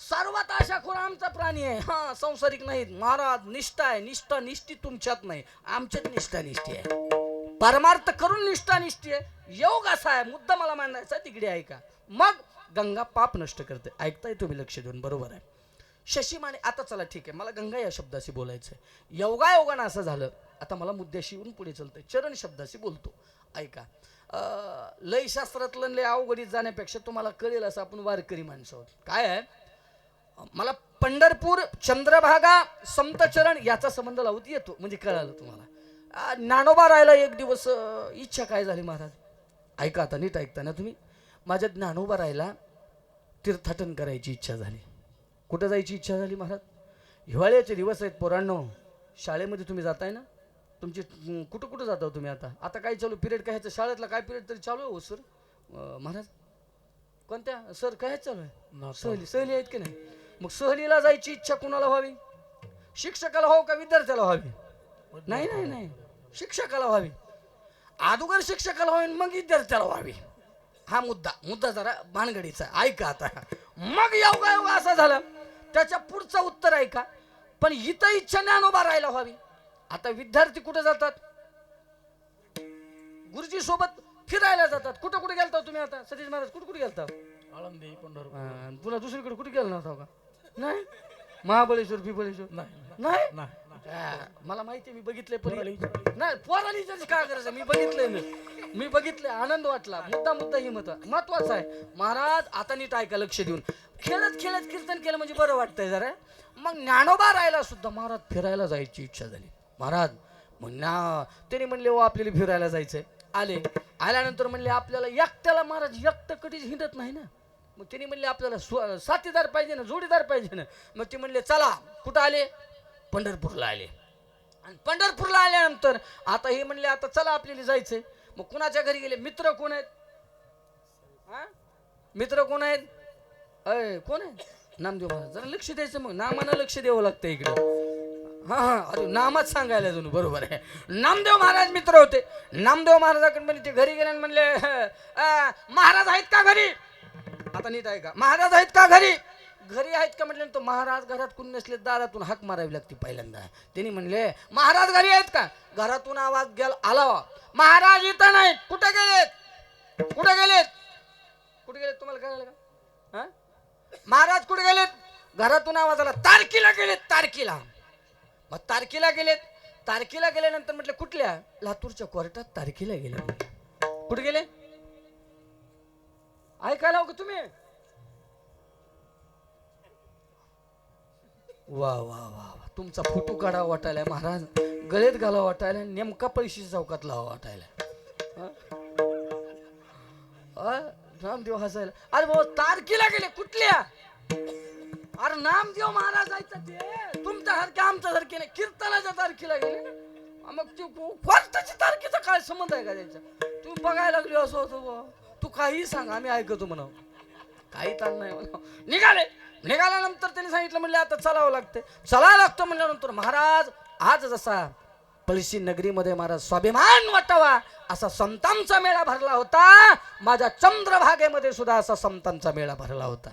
सर्वात आशाखोर आमचा प्राणी आहे. हा सांसारिक नाहीत महाराज. निष्ठा आहे. निष्ठा निष्ठी तुमच्यात नाही, आमच्यात निष्ठा निष्ठी आहे. परमार्थ करून निष्ठा निष्ठी आहे. योग असा आहे. मुद्दा मला मांडायचा तिकडे ऐका. मग गंगा पाप नष्ट करते. ऐकताय तुम्ही लक्ष देऊन? बरोबर आहे. शशीमाने. आता चला ठीक आहे, मला गंगा या शब्दाशी बोलायचं आहे. योगायोगानं असं झालं. आता मला मुद्द्याशी येऊन पुढे चालतंय. चरण शब्दाशी बोलतो. ऐका, लय शास्त्रातलं लय अवघडीत जाण्यापेक्षा तुम्हाला कळेल असं आपण वारकरी माणसं आहोत. काय आहे, मला पंढरपूर चंद्रभागा संतचरण याचा संबंध लावत येतो म्हणजे कळालं तुम्हाला. ज्ञानोबा राहायला एक दिवस इच्छा काय झाली महाराज. ऐका आता नीट ऐकता ना तुम्ही. माझ्या ज्ञानोबा राहायला तीर्थाटन करायची इच्छा झाली. कुठं जायची इच्छा झाली महाराज? हिवाळ्याचे दिवस आहेत पोरांनो. शाळेमध्ये तुम्ही जाताय ना, तुमची कुठं कुठं जाता तुम्ही? आता काय चालू पिरियड काय ह्याचं? शाळेतला काय पिरियड तरी चालू आहे हो सर महाराज? कोणत्या सर काय चालू आहे? सहली आहेत की नाही? मग सहलीला जायची इच्छा कुणाला व्हावी? शिक्षकाला हो का विद्यार्थ्याला व्हावी? नाही नाही नाही, शिक्षकाला व्हावी. अगोदर शिक्षकाला व्हावी मग विद्यार्थ्याला व्हावी. हा मुद्दा जरा भानगडीचा. ऐका आता. मग योगा असा झाला. त्याच्या पुढचं उत्तर ऐका. पण इथं इच्छा ज्ञानोबा राहायला व्हावी. आता विद्यार्थी कुठे जातात? गुरुजी सोबत फिरायला जातात. कुठं कुठे गेलता तुम्ही? आता सतीश महाराज कुठे कुठे गेलता? आळंदी, पंढरपूर. पुन्हा दुसरीकडे कुठे गेला नव्हता का? नाही. महाबळेश्वर बिबळेश्वर नाही. मला माहिती मी बघितले. नाही पोराली काय करायचं मी बघितलंय. मी बघितलंय. आनंद वाटला. मुद्दा ही महत्वाचा आहे महाराज. आता नीट ऐका लक्ष देऊन. खेळत खेळत कीर्तन केलं म्हणजे बरं वाटतंय जरा. मग ज्ञानोबा राहायला सुद्धा महाराज फिरायला जायची इच्छा झाली. महाराज मग ना त्यांनी म्हणले ओ आपल्याला फिरायला जायचंय. आले, आल्यानंतर म्हणले आपल्याला एकट्याला महाराज एकटं कधीच हिंडत नाही ना. मग त्यांनी म्हणले आपल्याला साथीदार पाहिजे ना, जोडीदार पाहिजे ना. मग ते म्हणले चला. कुठं आले? पंढरपूरला आले. आणि पंढरपूरला आल्यानंतर आता हे म्हणले आता चला आपल्याला जायचंय. मग कुणाच्या घरी गेले? मित्र कोण आहेत? हा, मित्र कोण आहेत? अय कोण आहे? नामदेव महाराज. जरा लक्ष द्यायचं, मग नामानं लक्ष द्यावं लागतं इकडं. हा हा, अरे नामच सांगायला जणू. बरोबर आहे. नामदेव महाराज मित्र होते. नामदेव महाराजाकडे म्हणजे ते घरी गेले आणि म्हणले महाराज आहेत का घरी? आता नीट आहे का? महाराज आहेत का घरी? घरी आहेत का म्हटलं तो महाराज घरात कोणी नसले दारातून हाक मारावी लागते पहिल्यांदा. त्यांनी म्हणले महाराज घरी आहेत का? घरातून आवाज गेला आला, महाराज इथं नाहीत. कुठे गेलेत? कुठे गेलेत? कुठे गेलेत तुम्हाला कळलं का? हा, महाराज कुठे गेलेत? घरातून आवाज आला तारकीला गेलेत. तारकीला. मग तारकीला गेलेत. तारकीला गेल्यानंतर म्हटलं कुठल्या? लातूरच्या कोर्टात तारकीला गेले. कुठे गेले? ऐकायला हो का तुम्ही? वा वा वा वा, तुमचा फोटो काढा वाटायला महाराज, गळेत घाला वाटायला, नेमका पैशी चौकात लावा वाटायला. नामदेव हसायला. अरे भाऊ तारकीला गेले. कुठल्या? अरे नामदेव महाराज जायचं ते तुमच्यासारखे आमच्यासारखे नाही, कीर्तनाच्या तारखेला गेले ना. मग ते कोर्टाची तारखेचा काय संबंध आहे का त्याचा? तुम्ही बघायला लागले असं होतं. तू काही सांग आम्ही ऐकतो म्हणाव, काही ताण नाही म्हणाव. निघाले. निघाल्यानंतर त्यांनी सांगितलं म्हणले आता चलावं लागते. चलावं लागतं म्हणल्यानंतर महाराज आज जसा पळशी नगरीमध्ये महाराज स्वाभिमान वाटावा असा संतांचा मेळा भरला होता, माझ्या चंद्रभागेमध्ये सुद्धा असा संतांचा मेळा भरला होता.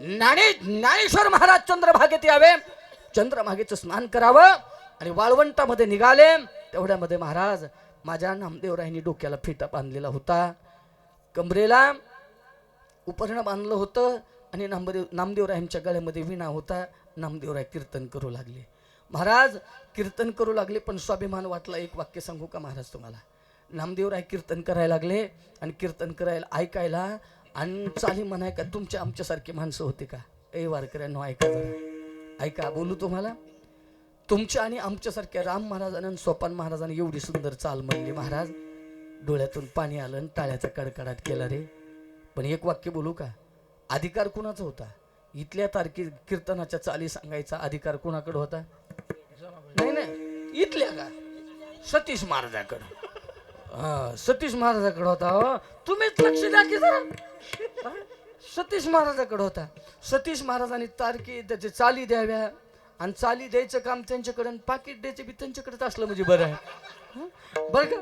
ज्ञानेश्वर महाराज चंद्रभागेत यावे, चंद्रभागेचं स्नान करावं आणि वाळवंटामध्ये निघाले. तेवढ्यामध्ये महाराज माझ्या नामदेवरायांनी डोक्याला फेटा बांधलेला होता, कमरेला उपरणं बांधलं होतं आणि नामदेवरायांच्या गळ्यामध्ये विणा होता. नामदेवराय कीर्तन करू लागले. महाराज कीर्तन करू लागले, पण स्वाभिमान वाटला. एक वाक्य सांगू का महाराज तुम्हाला? नामदेवराय कीर्तन करायला लागले आणि कीर्तन करायला ऐकायला आणि चाली म्हणाय का तुमच्या आमच्यासारखे माणसं होते का? ए वारकऱ्यांनो ऐका जरा, ऐका बोलू तुम्हाला. तुमच्या आणि आमच्यासारख्या राम महाराजांनी आणि सोपान महाराजांनी एवढी सुंदर चाल म्हणली महाराज, डोळ्यातून पाणी आलं आणि टाळ्याचा कडकडाट केला रे. पण एक वाक्य बोलू का? अधिकार कुणाचा होता? इथल्या कीर्तनाच्या चाली सांगायचा अधिकार कुणाकडे होता? नाही नाही, इथल्या का? सतीश महाराजाकडे. सतीश महाराजाकडे होता. हो तुम्हीच लक्ष द्या की जरा. सतीश महाराजाकडे होता. सतीश महाराजांनी त्याचे चाली द्याव्या आणि चाली द्यायचं काम त्यांच्याकडे आणि पाकिट द्यायचं बी त्यांच्याकडेच असलं म्हणजे बरं आहे. बरं का?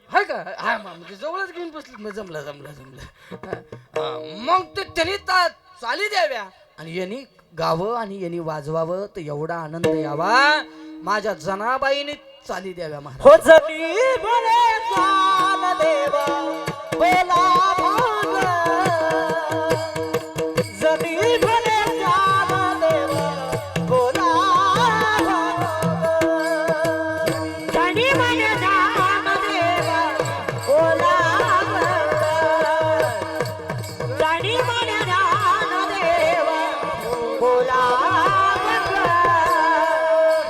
हाय का? हा म्हणजे जवळच घेऊन बसली. जमलं जमलं जमलं. मग ते त्यांनी चाली द्याव्या आणि यांनी गावं आणि यांनी वाजवावं तर एवढा आनंद यावा. माझ्या जनाबाईने चाली द्याव्या महाराज. हो जनी भले चाल देवा बोला भाग, जनी भले चाल देवा बोला भाग, जनी भले चाल देवा बोला भाग, जनी भले चाल देवा बोला भाग.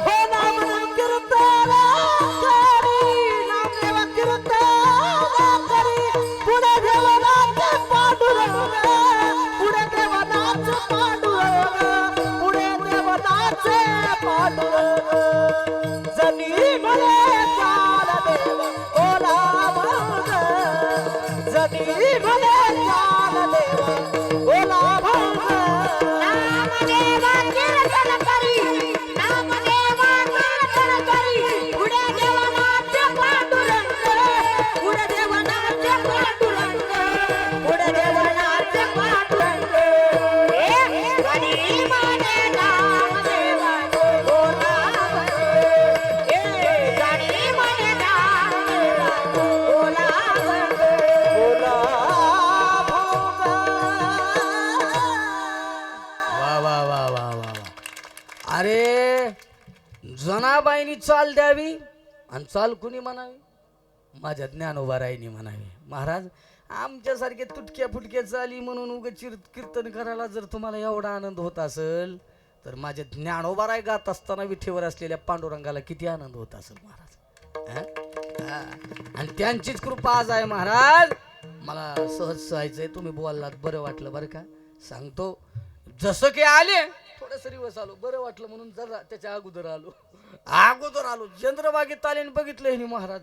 हो नाम कीर्तन पुढे देवनाचे पांडुरंग, पुढे देवनाचे पांडुरंग, पुढे देवनाचे पांडुरंग. जनी भले चाल देवा बोला भाग, जनी भले चाल देवा बोला भाग. नामदेवा कीर्तन करी, नामदेवा कीर्तन करी, पुढे देवनाचे पांडुरंग, पुढे देवनाचे पांडुरंग, पुढे देवनाचे पांडुरंग. गणी माने नामदेवा बोला भाग, गणी माने नामदेवा बोला भाग, बोला भाग. वा वा वा वा वा वा. अरे जनाबाईनी चाल द्यावी आणि चाल कुणी म्हणावी? माझ्या ज्ञानोबारायनी म्हणावी. महाराज आमच्यासारखे तुटक्या फुटक्या चाली म्हणून उगाच कीर्तन करायला जर तुम्हाला एवढा आनंद होत असेल तर माझ्या ज्ञानोबाराय गात असताना विठेवर असलेल्या पांडुरंगाला किती आनंद होत असेल महाराज. हा? हा. आणि त्यांचीच कृपा आज आहे महाराज. मला सहज सहायचंय, तुम्ही बोललात बरं वाटलं बरं का. सांगतो जसं की आले थोडस दिवस आलो बरं वाटलं म्हणून जरा त्याच्या अगोदर आलो चंद्रबागेत आले आणि बघितलं हे महाराज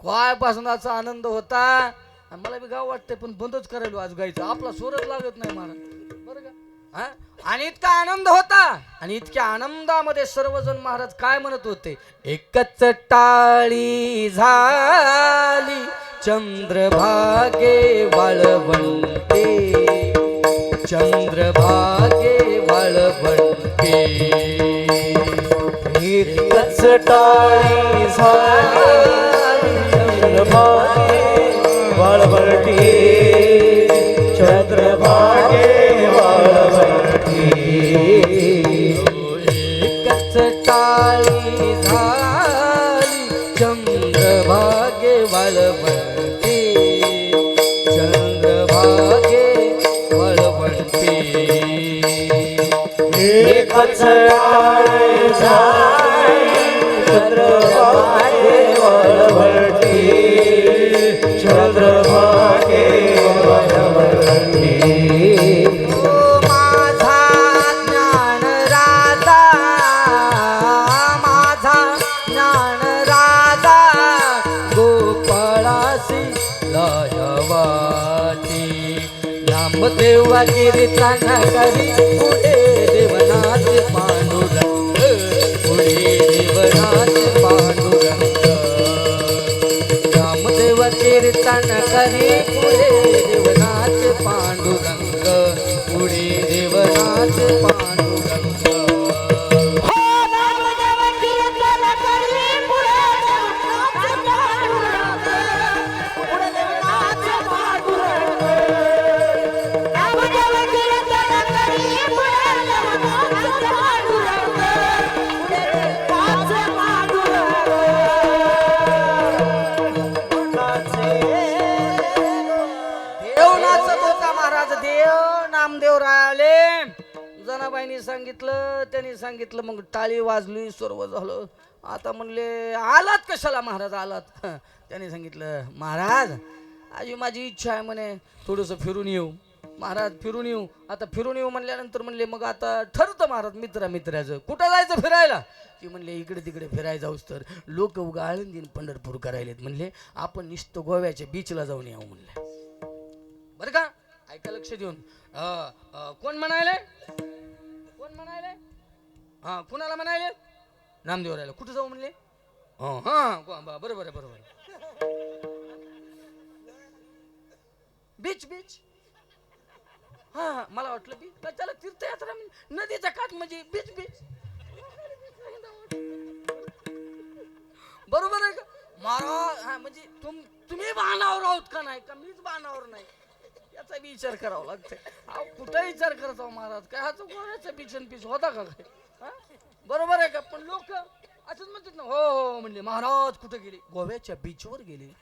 काय पासनाचा आनंद होता. आणि मला बी गाव वाटतंय पण बंदच करायलो आज गायचं, आपला स्वरच लागत नाही महाराज बरं का. हा? आणि इतका आनंद होता आणि इतक्या आनंदामध्ये सर्वजण महाराज काय म्हणत होते, एकच टाळी झाली चंद्रभागे वाळवंटे, चंद्रभागे वाळवंटे, एकच टाळी झाली चंद्रभागे वाळवंटी, चंद्रभागे वाळवंटी, एकच टाळी झाली चंद्रभागे वाळवंटे, चंद्रभागे वाळवंटे, एकच टाळी झाली चंद्रभागे वाळवंटी, चंद्रभागे वाळवंटी, माझा ज्ञान राजा, माझा ज्ञान राजा गोपाळासी लयवाटी, नामदेवा कीर्तन करी पुढे देवनाथ पांडुरंग, पुढे देवनाथ पांडुरंग, नामदेवा कीर्तन करी पुढे देवनाथ पांडुरंग, पुढे देवनाथ पांडुरंग. हो नामदेव कीर्तन करी पुढे देवनाथ पांडुरंग, पुढे देवनाथ पांडुरंग, नामदेव कीर्तन करी पुढे देवनाथ पांडुरंग, पुढे देवनाथ पांडुरंग. देव नाचत होता महाराज. देव नामदेव राहिले. जनाबाईंनी सांगितलं, त्यांनी सांगितलं, मग टाळी वाजली, सर्व झालं. आता म्हणले आलात कशाला महाराज आलात. त्यांनी सांगितलं महाराज आजी माझी इच्छा आहे म्हणे थोडंसं फिरून येऊ. महाराज फिरून येऊ. आता फिरून येऊ म्हणल्यानंतर म्हणले मग आता ठरतं महाराज मित्राचं कुठं जायचं फिरायला. की म्हणले इकडे तिकडे फिरायला जाऊस तर लोक उगा आळंदीन पंढरपूर करायलेत. म्हणले आपण नुसतं गोव्याच्या बीचला जाऊन येऊ म्हणले. बरं का ऐका लक्ष देऊन. कोण म्हणायले, कोण म्हणायले, हा कुणाला म्हणायले, नामदेव राहिला. कुठं जाऊ म्हणले. हां बरोबर आहे बरोबर. बीच बीच हा मला वाटलं बीच, त्याला तीर्थयात्रा नदीचा काठ म्हणजे बीच बीच. बरोबर आहे का महाराज. हा म्हणजे तुम्ही बाणावर आहोत का नाही का मीच बाणावर नाही याचा विचार करावा लागतंय. कुठे विचार करत आहो महाराज. काय हा तो गोव्याचा बीच आणि पीस होता का काय. हा बरोबर आहे का. पण लोक असंच म्हणतात ना. हो म्हणले महाराज कुठे गेले, गोव्याच्या बीचवर गेले.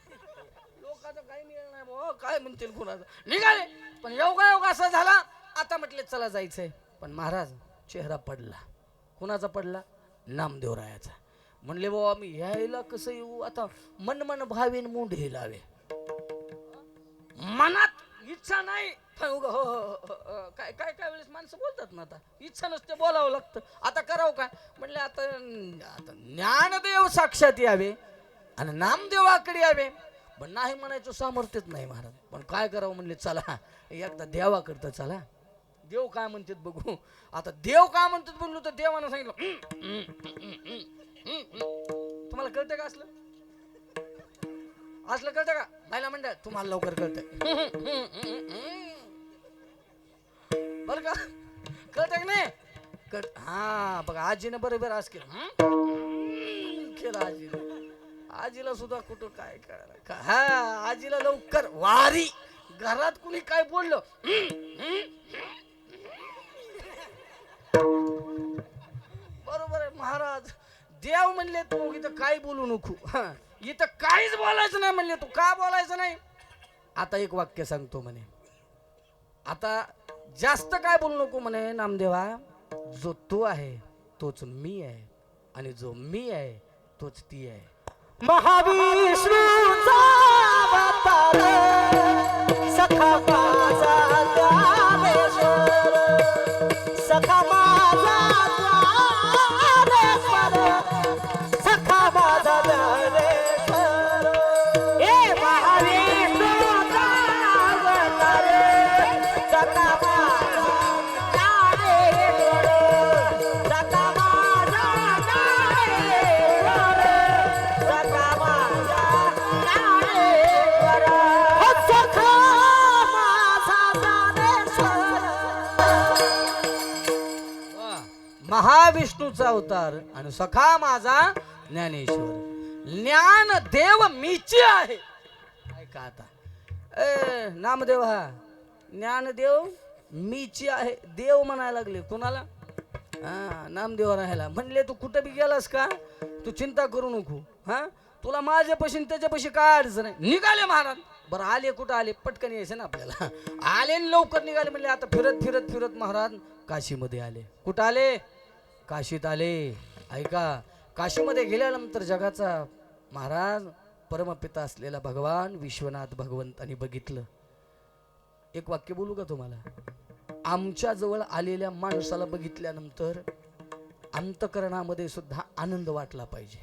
लोकांचं काही मिळेल नाही भाऊ, काय म्हणतील कुणाचं. निघाले पण योगा असा झाला. आता म्हटले चला जायचंय. पण महाराज चेहरा पडला. कुणाचा पडला, नामदेवरायाचा. म्हणले भाऊ आम्ही यायला कसं येऊ. आता मन भावेन मुंढे लावे. मनात इच्छा नाही. हो काय काय काय वेळेस माणसं बोलतात ना. आता इच्छा नसते बोलावं लागतं. आता करावं काय. म्हणले आता ज्ञानदेव साक्षात यावे आणि नामदेवाकडे यावे. पण नाही म्हणायचं सामर्थ्यच नाही महाराज. पण काय करावं म्हणले चला एकदा देवाकडतं चला. देव काय म्हणतात बघू. आता देव काय म्हणतात बोललो तर देवानं सांगितलं तुम्हाला कळतं का असलं कळतं का बायला म्हणतात तुम्हाला लवकर कळतंय बर का. कळतं का नाही हा बघा आजीनं बरोबर आज केलं आजीला सुद्धा कुठं काय कळलं. हा आजीला लवकर वारी. घरात कुणी काय बोललं बरोबर आहे महाराज. देव म्हणले तू इथं काय बोलू नको. इथं काहीच बोलायचं नाही म्हणले. तू का बोलायचं नाही. आता एक वाक्य सांगतो म्हणे. आता जास्त काय बोलू नको म्हणे नामदेवा. जो तो आहे तोच मी आहे आणि जो मी आहे तोच ती आहे. महाविष्णूचा अवतार सखा माझा ज्ञानेश्वर सखा माझा ज्ञानेश्वर सखा माझा ज्ञानेश्वर हे महाविष्णूचा अवतार सखा माझा ज्ञानेश्वर सखा माझा ज्ञानेश्वर सखा माझा ज्ञानेश्वर हो सखा माझा ज्ञानेश्वर. महाविष्णूचा अवतार आणि सखा माझा ज्ञानेश्वर. ज्ञान देव मीची आहे. ऐका आता नामदेव हा ज्ञानदेव मीची आहे. देव म्हणायला लागले कुणाला? हा नामदेव राहायला म्हणले तू कुठं बी गेलास का तू चिंता करू नको. हा तुला माझ्यापाशी त्याच्यापाशी काय अडचण आहे. निघाले महाराज. बरं आले कुठं आले पटकन यायचं ना आपल्याला. आले आणि लवकर निघाले म्हणले. आता फिरत फिरत फिरत महाराज काशीमध्ये आले. कुठं आले? काशीत आले. ऐका काशीमध्ये गेल्यानंतर जगाचा महाराज परमपिता असलेला भगवान विश्वनाथ भगवंतानी बघितलं. एक वाक्य बोलू का तुम्हाला? आमच्या जवळ आलेल्या माणसाला बघितल्यानंतर अंतकरणामध्ये सुद्धा आनंद वाटला पाहिजे.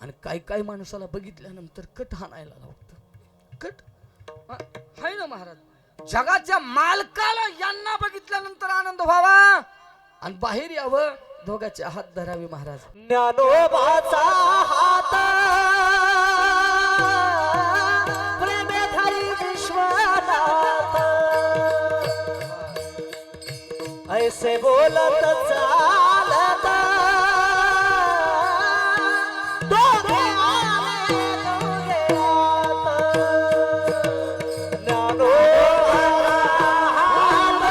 आणि काही काही माणसाला बघितल्यानंतर कट हाणायला लावतं. कट हाय ना महाराज. जगाच्या मालकाला यांना बघितल्यानंतर आनंद व्हावा आणि बाहेर यावं. दोघांचे हात धरावे महाराज. ज्ञानोबाचा हात प्रेमेधारी विश्वनाथ ऐसे बोलत चालत दोघे आले डोंगरात. ज्ञानोबाचा हात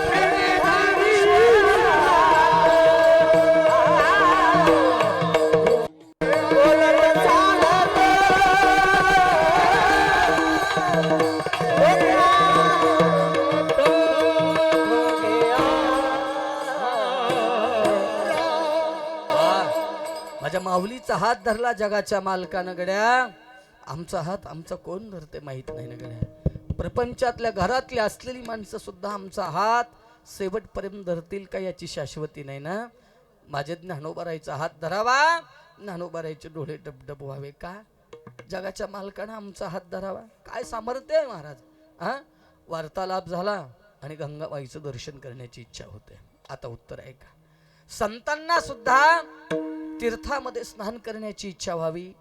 प्रेमेधारी बोलत चालत माझ्या माऊलीचा हात धरला जगाच्या मालकानं गड्या. आमचा हात आमचा कोण धरते माहित नाही ना गड्या. प्रपंचातल्या घरातली असलेली माणसं सुद्धा आमचा हात शेवटपर्यंत धरतील का याची शाश्वती नाही ना. माझे ज्ञानोबारायचा हात धरावा. ज्ञानोबारायचे डोळे डबडब व्हावे का? जगाच्या मालकानं आमचा हात धरावा. काय सामर्थ्य आहे महाराज. हा वार्तालाप झाला आणि गंगाबाईचं दर्शन करण्याची इच्छा होते. आता उत्तर आहे का? संतांना सुद्धा तीर्थामध्ये स्नान करण्याची इच्छा व्हावी.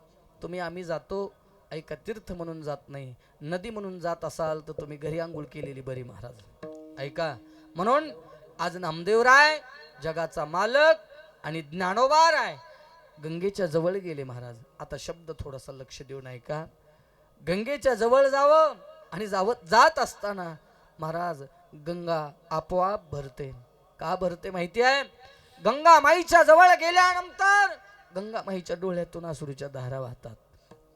तुम्ही आम्ही जातो ऐका तीर्थ म्हणून जात नाही. नदी म्हणून जात असाल तर तुम्ही घरी आंघोळ केलेली बरी महाराज. ऐका म्हणून आज नामदेवराय जगाचा मालक आणि ज्ञानोबाराय गंगेच्या जवळ गेले महाराज. आता शब्द थोडासा लक्ष देऊन ऐका. गंगेच्या जवळ जावं आणि जात असताना महाराज गंगा आपोआप भरते. का भरते माहिती आहे? गंगा माईच्या जवळ गेल्यानंतर गंगा माईच्या डोळ्यातून अश्रूच्या धारा वाहतात.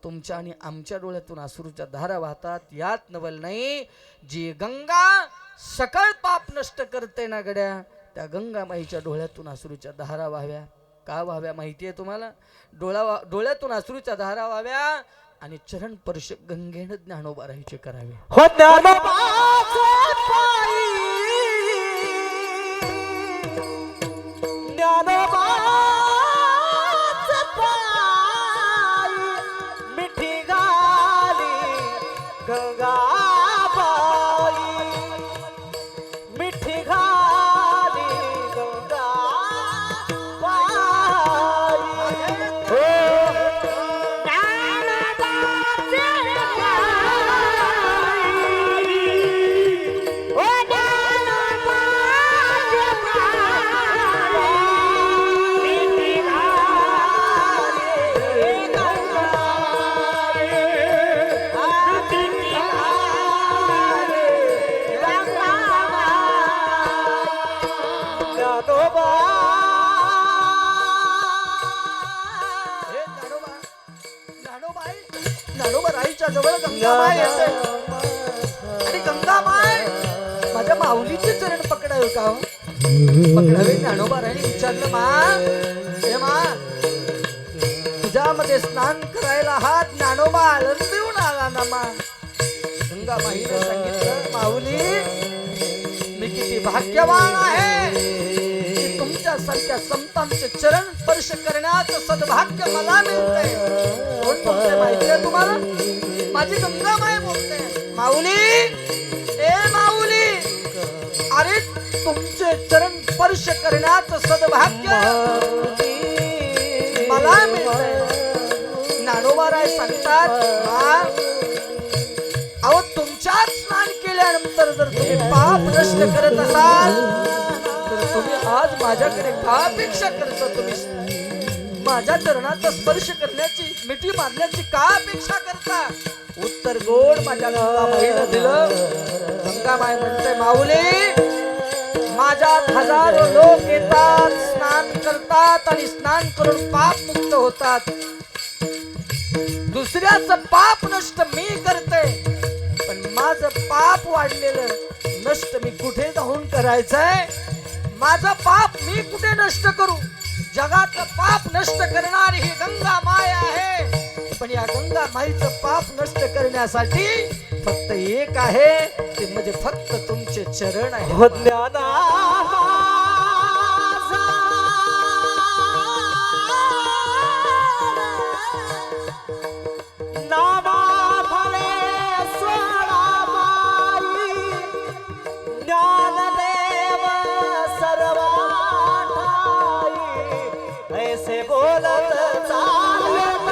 तुमच्या आणि आमच्या डोळ्यातून अश्रूच्या धारा वाहतात. यात नवल नाही. जी गंगा सकळ पाप नष्ट करते ना गड्या त्या गंगा माईच्या डोळ्यातून अश्रूच्या धारा व्हाव्या. का व्हाव्या माहिती आहे तुम्हाला? डोळ्यातून अश्रूच्या धारा व्हाव्या आणि चरण स्पर्श गंगेनं ज्ञानोबारायचे करावे. हो ज्ञानोबाचे पायी ज्ञानोबाचे पायी मिठी गाली गंगाबाई मिठी गाली गंगाबाई. हो ज्ञानोबाराईच्या जवळ गंगाबाई येते आणि गंगाबाई माझ्या माझ्या माऊलीचे चरण पकडावे का हो? पकडावे. ज्ञानोबाराने विचारलं, मा हे मा तुझ्यामध्ये स्नान करायला हा ज्ञानोबा आनंद येऊन आला ना मा. गंगा माईने सांगितलं, माऊली मी किती भाग्यवान आहे की तुमच्यासारख्या संतांचे चरण स्पर्श करण्याचं सद्भाग्य मला मिळतंय. कोण बोलते माहिती आहे तुम्हाला? माझी गंगा माई बोलते. माऊली ए माऊली, अरे तुमचे चरण स्पर्श करण्याचं सद्भाग्य मला मिळतंय. ज्ञानोबाराय सांगतात, अहो तुमच्यात स्नान केल्यानंतर जर तुम्ही पाप नष्ट करत असाल तर तुम्ही आज माझ्याकडे का अपेक्षा करता? तुम्ही माझ्या चरणाचा स्पर्श करण्याची, मिठी मारण्याची का अपेक्षा करता? उत्तर गोड माझ्या गंगामाईनं दिलं. गंगामाई म्हणते, माऊली माझ्यात हजारो लोक येतात, स्नान करतात आणि स्नान करून पाप मुक्त होतात. दुसऱ्याचं पाप नष्ट मी करते, पण माझं पाप वाढलेलं नष्ट मी कुठे जाऊन करायचंय? माझं पाप मी कुठे नष्ट करू? जगातलं पाप नष्ट करणारी ही गंगा माय आहे, पण या गंगा माईचं पाप नष्ट करण्यासाठी फक्त एक आहे, ते म्हणजे फक्त तुमचे चरण आहे. हो ज्ञाना ज्ञानदेव सर्वा ठाई ऐसे बोलत चालत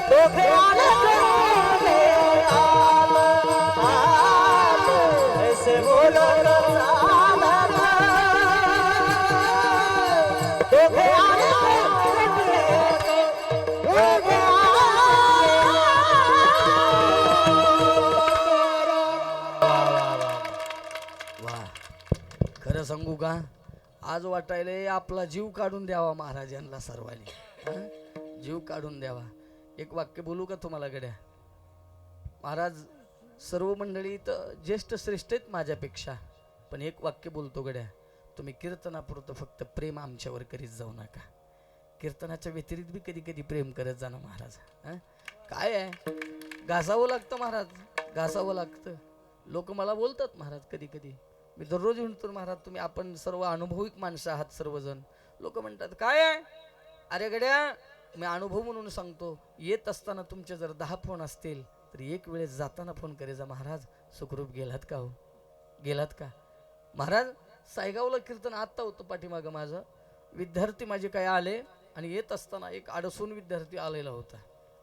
दोघे आले ऐसे बोलत चालत दोघे आले वा, खरं सांगू का, आज वाटायले आपला जीव काढून द्यावा महाराजांना सर्वांनी. हं? जीव काढून द्यावा. एक वाक्य बोलू का तुम्हाला गड्या? महाराज सर्व मंडळी तर ज्येष्ठ श्रेष्ठ आहेत माझ्यापेक्षा, पण एक वाक्य बोलतो गड्या, तुम्ही कीर्तनापुरतं फक्त प्रेम आमच्यावर करीत जाऊ नका. कीर्तनाच्या व्यतिरिक्त बी कधी कधी प्रेम करत जाणं महाराज. हं? काय आहे, घासावं लागतं महाराज, घासावं लागतं. लोक मला बोलतात महाराज कधी कधी, मी दररोज म्हणतो महाराज तुम्ही आपण सर्व अनुभविक माणसं आहात सर्वजण. लोक म्हणतात काय आहे, अरे गड्या मी अनुभव म्हणून सांगतो, येत असताना तुमचे जर 10 फोन असतील तर एक वेळेस जाताना फोन करायचा, महाराज सुखरूप गेलात का हो, गेलात का? महाराज सायगावला कीर्तन आत्ता होतं पाठीमागं, माझं विद्यार्थी माझे काय आले आणि येत असताना एक अडसून विद्यार्थी आलेला होता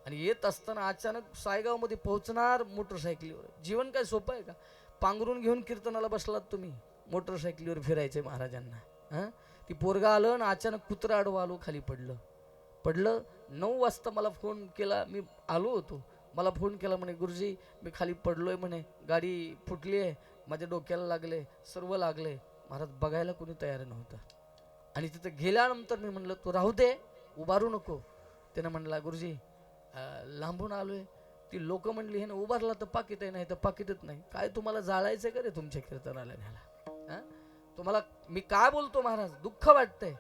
आणि येत असताना अचानक सायगावमध्ये पोहोचणार मोटरसायकलीवर. जीवन काय सोपं आहे का? पांघरून घेऊन कीर्तनाला बसलात तुम्ही, मोटरसायकलीवर फिरायचे महाराजांना. हां, ती पोरगा आलं आणि अचानक कुत्रा आडवं आलो, खाली पडलं. 9 वाजता मला फोन केला, मी आलो होतो, मला फोन केला म्हणे गुरुजी मी खाली पडलोय म्हणे, गाडी फुटली आहे, माझ्या डोक्याला लागले, सर्व लागले. महाराज बघायला कोणी तयार नव्हतं आणि तिथं गेल्यानंतर मी म्हणलं तू राहू दे, उभारू नको. त्यानं म्हणला गुरुजी लांबून आलोय. ती लोक म्हणली हे ना उभारला तर पाकिट आहे, नाही तर पाकिटच नाही. काय तुम्हाला जाळायचं का रे तुमच्या कीर्तनाला न्याला? तुम्हाला मी काय बोलतो महाराज, दुःख वाटतंय.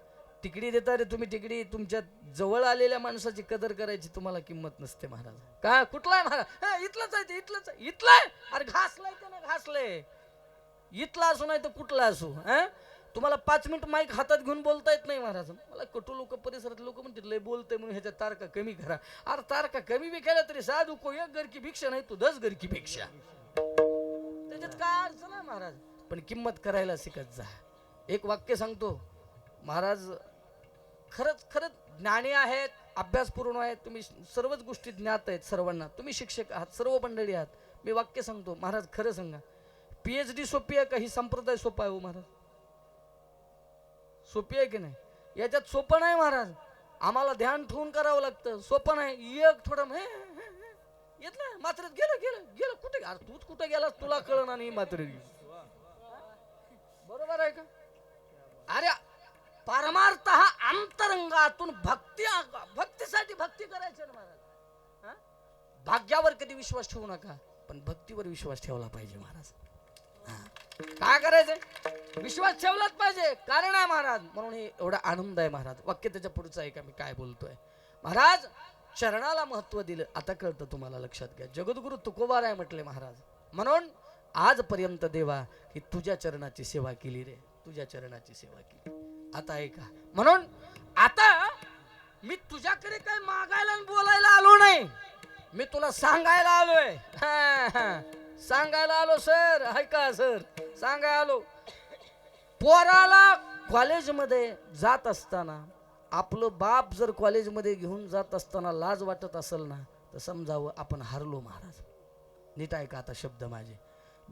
तिकडी देता रे तुम्ही, तिकडी तुमच्या जवळ आलेल्या माणसाची कदर करायची तुम्हाला किंमत नसते महाराज. काय कुठला आहे महाराज? इथलंच आहे ते, इथलंच आहे, इथलंय. अरे घासलंय त्यानं, घासलंय. इथला असू नाही तर कुठला असू. तुम्हाला 5 मिनिट माईक हातात घेऊन बोलता येत नाही महाराज. मला कटू लोक, परिसरात लोक म्हणतात लय बोलतंय म्हणून ह्याच्या तारका कमी करा. अरे तारका कमी बी केल्या तरी साधू को 1 घर की भिक्षा नाही, तू 10 घर की भिक्षा. त्याच्यात काय अडचण आहे महाराज, पण किंमत करायला शिकत जा. एक वाक्य सांगतो महाराज, खरंच ज्ञानी आहेत, अभ्यासपूर्ण आहेत, तुम्ही सर्वच गोष्टी ज्ञात आहेत सर्वांना, तुम्ही शिक्षक आहात, सर्व मंडळी आहात. मी वाक्य सांगतो महाराज, खरं सांगा, PhD सोपी आहे का? ही संप्रदाय सोपा आहे हो महाराज? सोपी आहे की नाही? याच्यात सोपं नाही महाराज. आम्हाला ध्यान ठेवून करावं लागतं, सोपं नाही. एक थोडं येतलं मात्र गेलं कुठे? अरे तूच कुठे गेलास तुला कळणार नाही मात्र. बरोबर आहे का? अरे परमार्थ हा अंतरंगातून भक्तीसाठी भक्ती करायची ना महाराज. भाग्यावर कधी विश्वास ठेवू नका. पण भक्तीवर विश्वास ठेवला पाहिजे महाराज. काय करायचंय? विश्वास ठेवलाच पाहिजे. कारण आहे महाराज, म्हणून हे एवढा आनंद आहे महाराज. वाक्य त्याच्या पुढचं आहे का मी काय बोलतोय महाराज. चरणाला महत्व दिलं. आता कळतं तुम्हाला, लक्षात घ्या. जगद्गुरु तुकोबा राय म्हटले महाराज, म्हणून आजपर्यंत देवा की तुझ्या चरणाची सेवा केली रे, तुझ्या चरणाची सेवा केली. आता ऐका, म्हणून आता मी तुझ्याकडे काय मागायला आणि बोलायला आलो नाही, मी तुला सांगायला आलोय. सांगायला आलो सर, ऐका सर, सांगायला आलो. पोराला कॉलेजमध्ये जात असताना, आपलं बाप जर कॉलेजमध्ये घेऊन जात असताना लाज वाटत असेल ना, तर समजावं आपण हारलो महाराज. नीट ऐका आता शब्द माझे.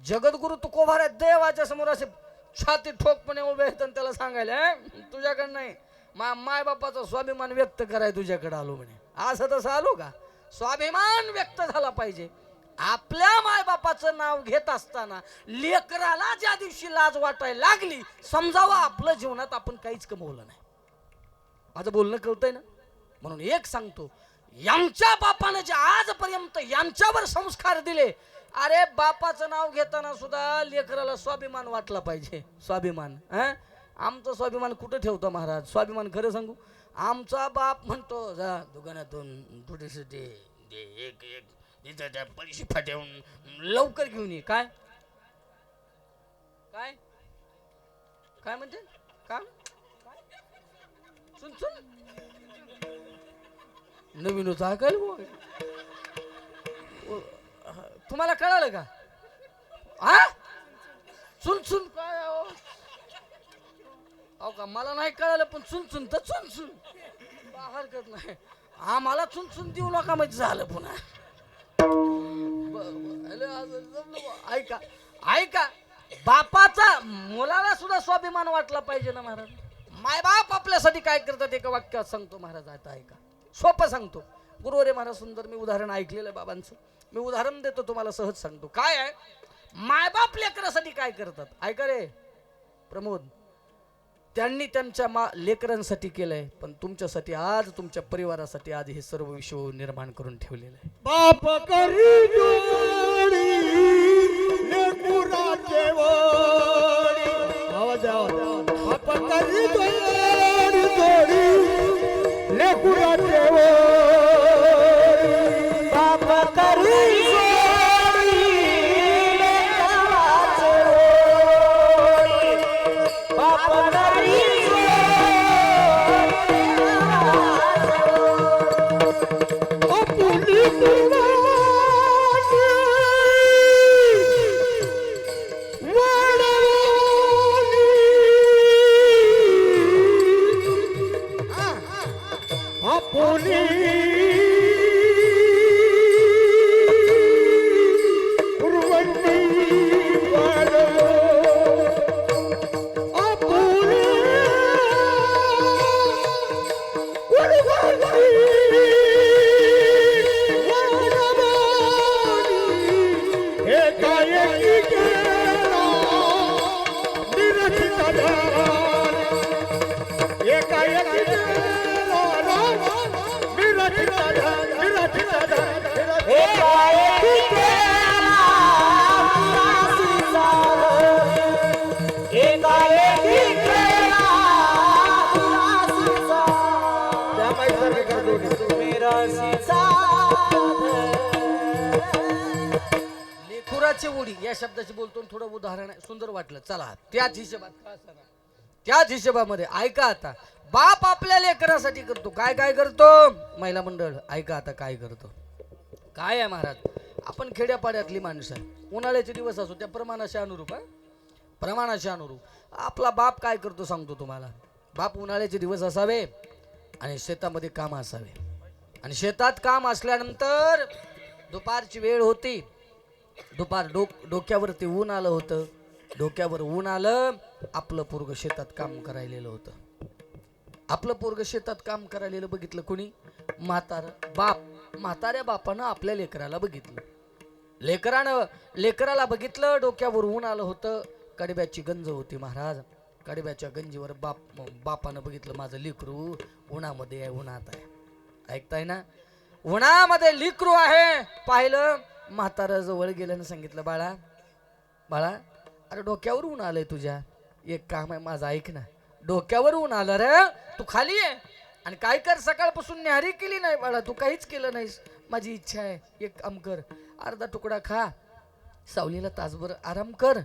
जगद्गुरु तुकोबा राय देवाच्या समोर असे छाती ठोकपणे उभे आहेत आणि त्याला सांगायला, तुझ्याकडे नाही, माय बापाचा स्वाभिमान व्यक्त कराय तुझ्याकडे आलो म्हणे. असं तसं आलो का? स्वाभिमान व्यक्त झाला पाहिजे. आपल्या मायबापाचं नाव घेत असताना लेकराला ज्या दिवशी लाज वाटायला लागली, समजावं आपलं जीवनात आपण काहीच कमवलं नाही. माझं बोलणं कळतंय ना? म्हणून एक सांगतो, यांच्या बापानं जे आजपर्यंत यांच्यावर संस्कार दिले, अरे बापाचं नाव घेताना सुद्धा लेकराला स्वाभिमान वाटला पाहिजे. स्वाभिमान, आमचा स्वाभिमान कुठं ठेवतो महाराज? स्वाभिमान खरं सांगू, आमचा बाप म्हणतो जा दुकानातून थोडेसे एक त्या पैसे फाट्याहून लवकर घेऊन ये. काय काय काय म्हणते? काय सुन सुन नवीन होता काय? तुम्हाला कळालं का? सुन सुन काय अहो का मला नाही कळालं, पण चुन चुन तर चुन चुन हरकत नाही. आम्हाला चुन चुन देऊ नका म्हणजे झालं पुन्हा. ऐका ऐका, बापाचा मुलाला सुद्धा स्वाभिमान वाटला पाहिजे ना महाराज. मायबाप आपल्यासाठी काय करतात एका वाक्यात सांगतो महाराज. आता ऐका, सोपं सांगतो. गुरुवरे महाराज सुंदर मी उदाहरण ऐकलेलं आहे बाबांचं. मी उदाहरण देतो तुम्हाला, सहज सांगतो. काय आहे, मायबाप लेकरासाठी काय करतात ऐका रे प्रमोद. त्यांनी त्यांच्या लेकरांसाठी केलंय, पण तुमच्यासाठी आज, तुमच्या परिवारासाठी आज हे सर्व विश्व निर्माण करून ठेवलेलं आहे. बाप करी जोडी लेकराचे वडी. आवाज आवाज. बाप करी जोडी जोडी लेकराचे वडी. बाप करी जोडी लेकराचे वडी. बाप करी लेकराची उडी या शब्दाची बोलतो, थोडं उदाहरण आहे, सुंदर वाटलं. चला त्याच हिशोबात, त्याच हिशोबामध्ये ऐका आता. बाप आपल्या लेकरासाठी करतो काय काय करतो? महिला मंडळ ऐका आता काय करतो. काय आहे महाराज, आपण खेड्यापाड्यातली माणसं आहे. उन्हाळ्याचे दिवस असो त्या प्रमाणाशी अनुरूप, प्रमाणाशी अनुरूप आपला बाप काय करतो सांगतो तुम्हाला. बाप उन्हाळ्याचे दिवस असावे आणि शेतामध्ये काम असावे, आणि शेतात काम असल्यानंतर दुपारची वेळ होती. दुपार डोक्यावरती ऊन आलं होतं. डोक्यावर ऊन आलं, आपलं पोरग शेतात काम करायलेलं होतं. आपलं पोरग शेतात काम करायलेलं बघितलं कोणी? बाप. म्हाताऱ्या बापानं आपल्या लेकराला बघितलं. लेकराला बघितलं, डोक्यावर ऊन आलं होतं, कडब्याची गंज होती महाराज. कडब्याच्या गंजीवर बापानं बघितलं, माझं लेकरू उन्हामध्ये आहे, उन्हात आहे. ऐकताय ना? उन्हामध्ये लेकरू आहे. पाहिलं म्हातारा जवळ गेल्यानं सांगितलं, बाळा बाळा, अरे डोक्यावर ऊन आलंय तुझ्या, एक काम आहे माझं, ऐक ना. डोक्यावर ऊन आलं रे, तू खाली ये आणि काय कर, सकाळपासून न्याहारी केली नाही बाळा, तू काहीच केलं नाहीस. माझी इच्छा आहे, एक काम कर, अर्धा तुकडा खा, सावलीला तासभर आराम कर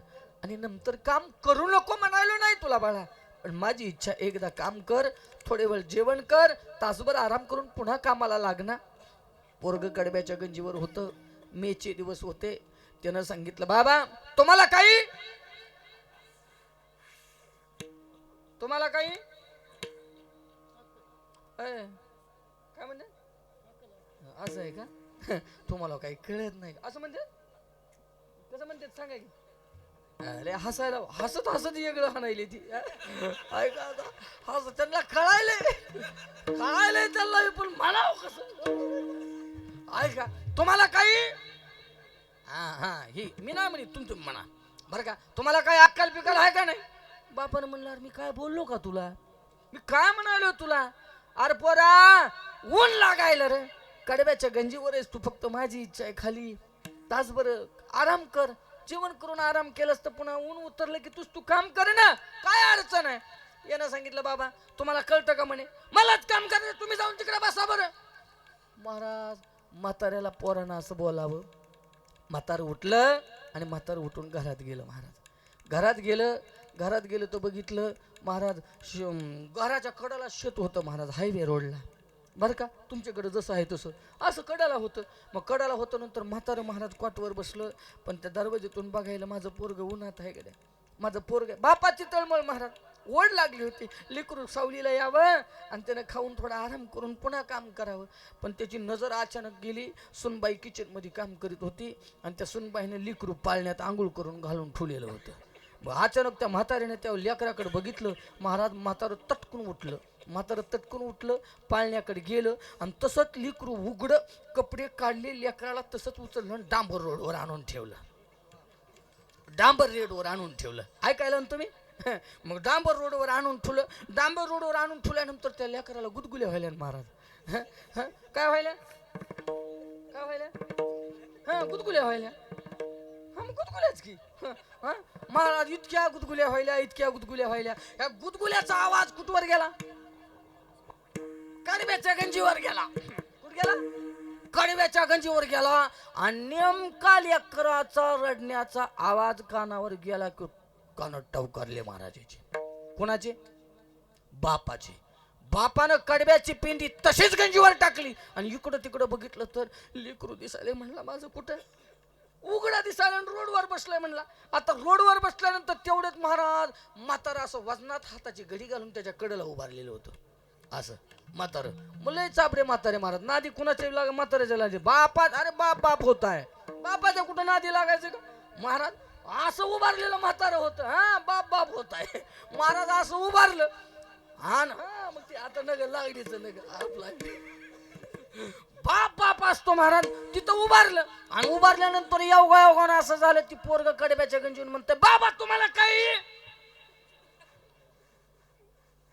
आणि नंतर काम करू नको म्हणायलो नाही तुला बाळा, पण माझी इच्छा, एकदा काम कर, थोडे वेळ जेवण कर, तासभर आराम करून पुन्हा कामाला लागना. पोरग कडब्याच्या गंजीवर होतं, मेचे दिवस होते. त्यानं सांगितलं, बाबा तुम्हाला काही काय म्हणते, असं आहे का? तुम्हाला काही कळत नाही असं म्हणते, कसं म्हणते सांगा की. अरे हसायला, हसत हसत वेगळं हाणायले ती, ऐका आता, हस त्यांना कळायलंय त्यांना, पण म्हणावं कसं, ऐका तुम्हाला काही, हा ही मी नाही म्हणे, तुम्ही म्हणा बरं का, तुम्हाला काही अक्कल पिकल आहे का नाही. बापानं म्हणलं, मी काय बोललो का तुला, मी काय म्हणालो तुला, अरे पोरा ऊन लागायला रे, कडब्याच्या गंजीवर आहेस तू, फक्त माझी इच्छा आहे खाली तासभर आराम कर, जेवण करून आराम केलंस तर पुन्हा ऊन उतरलं की तू काम कर ना, काय अडचण आहे. यानं सांगितलं, बाबा तुम्हाला कळतं का म्हणे, मलाच काम करायचं, तुम्ही जाऊन तिकडे बसा बरं. महाराज म्हाताऱ्याला पोरानं असं बोलावं, म्हातारं उठलं आणि म्हातारं उठून घरात गेलं. महाराज घरात गेलं तर बघितलं, महाराज घराच्या कडाला शेत होतं महाराज, हायवे रोडला बरं का, तुमच्याकडे जसं आहे तसं असं कडाला होतं. मग कडाला होतं, नंतर म्हातारं महाराज क्वाटवर बसलं, पण त्या दरवाजेतून बघायला माझं पोरग उन्हात आहे गड्या, माझं पोरग, बापाची तळमळ महाराज, ओढ लागली होती, लेकरू सावलीला यावं आणि त्यानं खाऊन थोडा आराम करून पुन्हा काम करावं. पण त्याची नजर अचानक गेली, सुनबाई किचनमध्ये काम करीत होती आणि त्या सुनबाईने लेकरू पाळण्यात आंघोळ करून घालून ठेवलेलं होतं. अचानक त्या म्हातारीने त्या लेकराकडे बघितलं. महाराज म्हातारं तटकून उठलं, पाळण्याकडे गेलं आणि तसंच लेकरू उघडं कपडे काढले, लेकराला तसंच उचललं, डांबर रोडवर आणून ठेवलं. ऐकायला ना तुम्ही. मग डांबर रोडवर आणून ठेवल्यानंतर त्या लेकराला गुदगुल्या व्हायला महाराज. काय व्हायला गुदगुल्या व्हायला, गुदगुल्याच की. महाराज इतक्या गुदगुल्या व्हायल्या, या गुदगुल्याचा आवाज कुठवर गेला, कडव्याच्या गंजीवर गेला. कुठं गेला, कडव्याच्या गंजीवर गेला आणि नेमका लेकराचा रडण्याचा आवाज कानावर गेला की कानात टवकारले महाराजाचे. कोणाचे, बापाचे. बापानं कडव्याची पिंडी तशीच गंजीवर टाकली आणि इकडं तिकडं बघितलं तर लेकरू दिसायले. म्हणला माझं कुठं, उघडा दिसायला रोडवर बसलाय म्हणला. आता रोडवर बसल्यानंतर तेवढेच महाराज म्हातारा असं वजनात हाताची घडी घालून त्याच्या कडेला उभारलेलं होतं. असं म्हातारं, मुलं चापरे म्हातारे महाराज, नादी कुणाच्या लाग, म्हाताऱ्याच्या लागे, बापात, अरे बाप होत आहे, बापाच्या कुठं नादी लागायचं का महाराज. असं उभारलेलं म्हातारं होतं. हा बाप होत आहे महाराज, असं उभारलं हा ना. मग ते आता नगर लागलीचं नगर आपला बाप असतो महाराज. तिथं उभारलं आणि उभारल्यानंतर योगायोगानं असं झालं, ती पोरग कडब्याच्या गंजीवर म्हणते, बाबा तुम्हाला काही,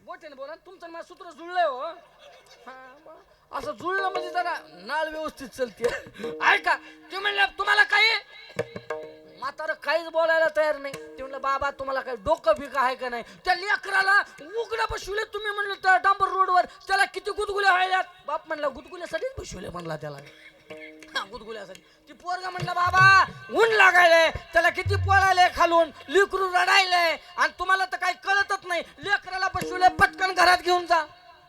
बोटेने बोला, तुमचं माझं सूत्र जुळलंय हो. असं जुळलं म्हणजे जरा नाळ व्यवस्थित चलते. ऐका, ते म्हणलं तुम्हाला काही, म्हातारं काहीच बोलायला तयार नाही. ते म्हणलं, बाबा तुम्हाला काही डोकं बिका आहे का नाही, त्या लेकराला उघडा बसवले तुम्ही म्हणलं त्या डांबर रोडवर, त्याला किती गुदगुल्या व्हायल्यात. बाप म्हणला गुदगुल्यासाठीच बसवले म्हणला त्याला, गुदगुल्यासाठी. ती पोरगा म्हणला, बाबा ऊन लागायले, त्याला किती पोळायले खालून, लेकरू रडायले आणि तुम्हाला तर काही कळतच नाही, लेकराला बसवले, पटकन घरात घेऊन जा.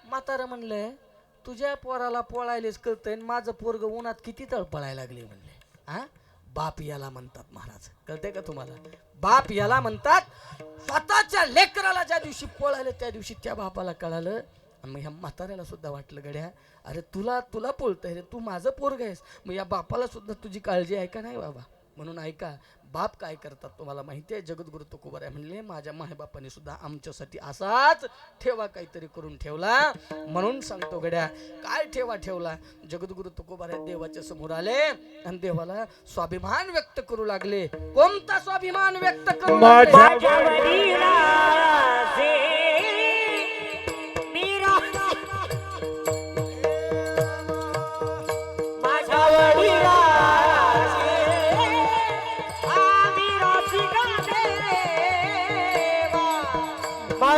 म्हातारं म्हणलं, तुझ्या पोराला पोळायलेच कळतंय, माझं पोरग उन्हात किती तळपळायला लागले म्हणले. हा, बाप याला म्हणतात महाराज, कळतंय का तुम्हाला. बाप याला म्हणतात. स्वतःच्या लेकराला ज्या दिवशी पोळायला त्या दिवशी त्या बापाला कळालं. आणि मग ह्या म्हाताऱ्याला सुद्धा वाटलं, गड्या अरे तुला पोळतंय रे, तू माझं पोरग आहेस, मग या बापाला सुद्धा तुझी काळजी आहे का नाही बाबा. म्हणून ऐका, बाप काय करतात तुम्हाला माहिती आहे. जगद्गुरु तुकोबाराय म्हणले, माझ्या मायबापाने सुद्धा आमच्यासाठी असाच ठेवा काहीतरी करून ठेवला. म्हणून सांगतो गड्या, काय ठेवला. जगद्गुरु तुकोबाराय देवाच्या समोर आले आणि देवाला स्वाभिमान व्यक्त करू लागले. कोणता स्वाभिमान व्यक्त करू लागले. माझ्या वडिलाचे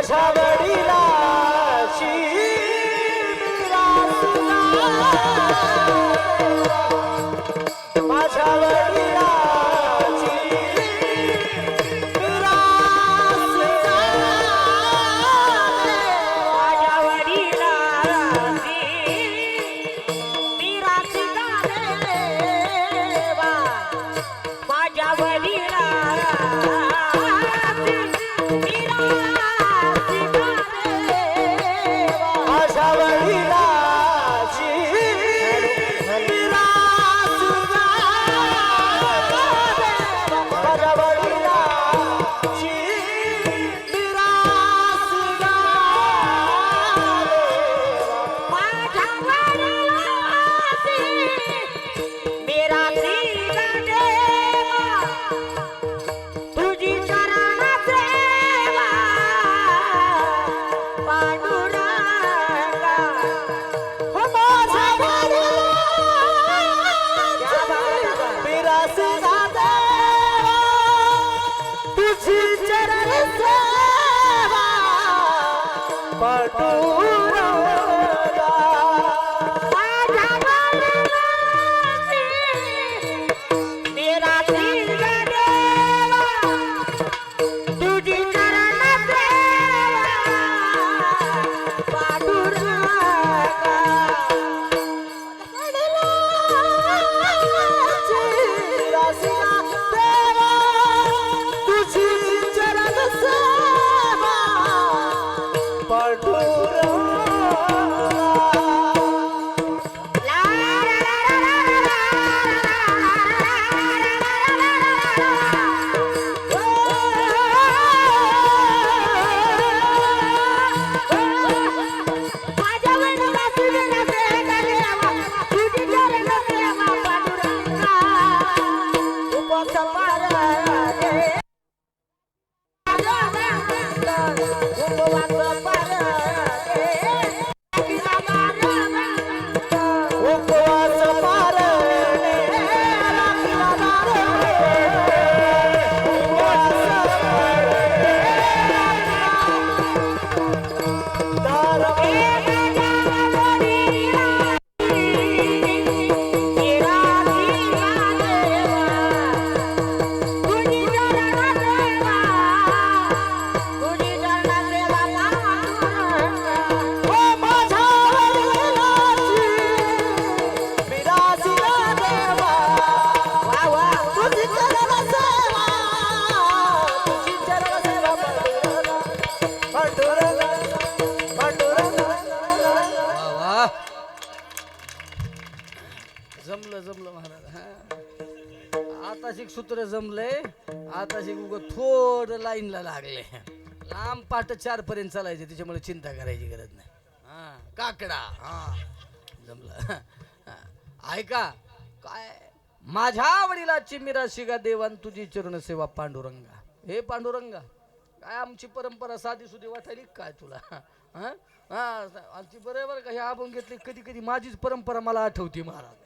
माझ्या वडिलाची मिरास माझ्या वडिलाची मिरास माझ्या वडिलांची मिरासी देवा माझ्या वडिलांची मिरासी देवा माझ्या वडिलाची मिरास माझ्या वडिलाची मिरास माझ्या वडिलांची मिरासी देवा तुझी चरण सेवा पांडुरंगा हो माझ्या वडिलाची मिरास तुझी चरण सेवा पांडुरंगा माझ्या वडिलांची मिरासी देवा तुझी चरण सेवा पांडुरंगा माझ्या वडिलांची मिरासी देवा तुझी चरण सेवा पांडुरंगा उपवास पारणे उपवास पारणे उपवास पारणे हो माझ्या वडिलाची मिरासी देवा तुझी चरण सेवा तुझी चरण सेवा पांडुरंगा पांडुरंगा वा वा जमलं महाराज हा. आता शिक सूत्र जमलंय आता शिक उग थोडं लाईनला लागले लांब पाट 4 पर्यंत चालायचे त्याच्यामुळे चिंता करायची गरज नाही हा काकडा हा जमलं हा. ऐका काय माझ्या वडिलाची मिराशी गा देवान तुझी चरण सेवा पांडुरंगा हे पांडुरंगा काय आमची परंपरा साधी सुधी वाटायली काय तुला हा हा आमची बरोबर का हे आपण घेतली कधी कधी माझीच परंपरा मला आठवते महाराज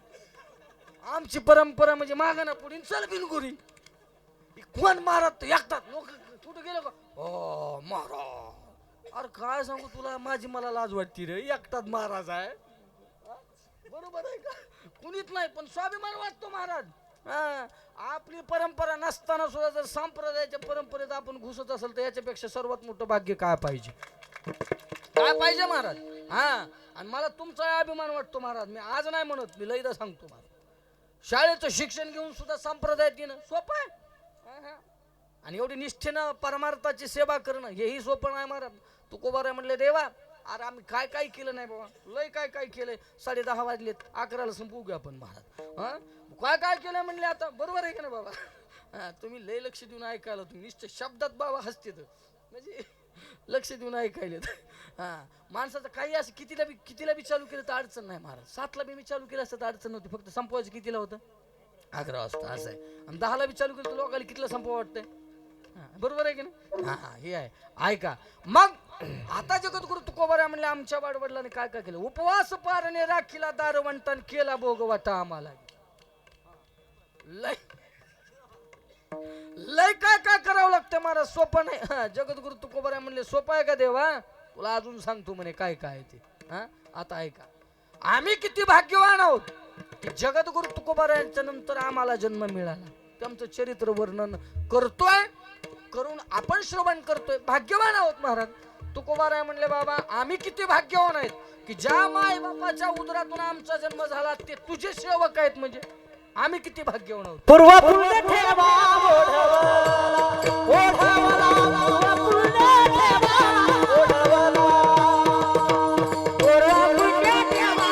आमची परंपरा म्हणजे मागाना पुढे चल बिनगुरी कोण मारत एकतात लोक कुठं गेलो का ओ महाराज अरे काय सांगू तुला माझी मला लाज वाटते रे एकटाच महाराज आहे हा? बरोबर आहे का कुणीच नाही पण स्वाभिमान वाटतो महाराज हा आपली परंपरा नसताना सुद्धा जर संप्रदायाच्या परंपरेत आपण घुसत असेल तर याच्यापेक्षा सर्वात मोठं भाग्य काय पाहिजे काय पाहिजे महाराज हा आणि मला तुमचा अभिमान वाटतो महाराज मी आज नाही म्हणत मी लईदा सांगतो महाराज शाळेचं शिक्षण घेऊन सुद्धा संप्रदायात येणं सोपं आहे हा, हा. आणि एवढी निष्ठेनं परमार्थाची सेवा करणं हेही सोपं नाही महाराज तुकोबाराय म्हणले देवा अरे आम्ही काय काय केलं नाही बाबा लय काय काय केलंय 10:30 वाजलेत 11ला संपवू घ्या आपण महाराज हा काय काय केलं म्हणले आता बरोबर आहे का ना बाबा हा तुम्ही लय लक्ष देऊन ऐकायला तुम्ही निश्चित शब्दात बाबा हसते म्हणजे लक्ष देऊन ऐकायले हा माणसाचं काही असं कितीला बी चालू केलं तर अडचण नाही महाराज 7ला बी मी चालू केलं असतं तर अडचण नव्हती फक्त संपवायचं कितीला होतं 11 वाजता असं आहे आणि 10ला बी चालू केलं तर लोकांना कितीला संपवा वाटतंय बरोबर आहे की नाही हा हा हे आहे ऐका मग आता जगद्गुरु तुकोबाराय म्हणले आमच्या वाडवडिलांनी काय काय केलं उपवास पारणे राखीला दारवंतन केला भोग वाटा आम्हाला लय लय काय काय करावं लागतं महाराज, सोपं नाही. हा, जगद्गुरु तुकोबाराय म्हणले सोपं आहे का देवा, तुला अजून सांगतो म्हणे काय काय ते. हा, आता ऐका, आम्ही किती भाग्यवान आहोत की जगद्गुरु तुकोबारायांच्या नंतर आम्हाला जन्म मिळाला. त्यांचं चरित्र वर्णन करतोय, करून आपण श्रवण करतोय. भाग्यवान आहोत महाराज. तुकोबाराय म्हणले बाबा आम्ही किती भाग्यवान आहेत की ज्या माय बापाच्या उदरातून आमचा जन्म झाला ते तुझे सेवक आहेत. म्हणजे आम्ही किती भाग्यवान आहोत. पूर्व पुण्य ठेवा ओढवला, ओढवला पूर्व पुण्य ठेवा ओढवला, पूर्व पुण्य ठेवा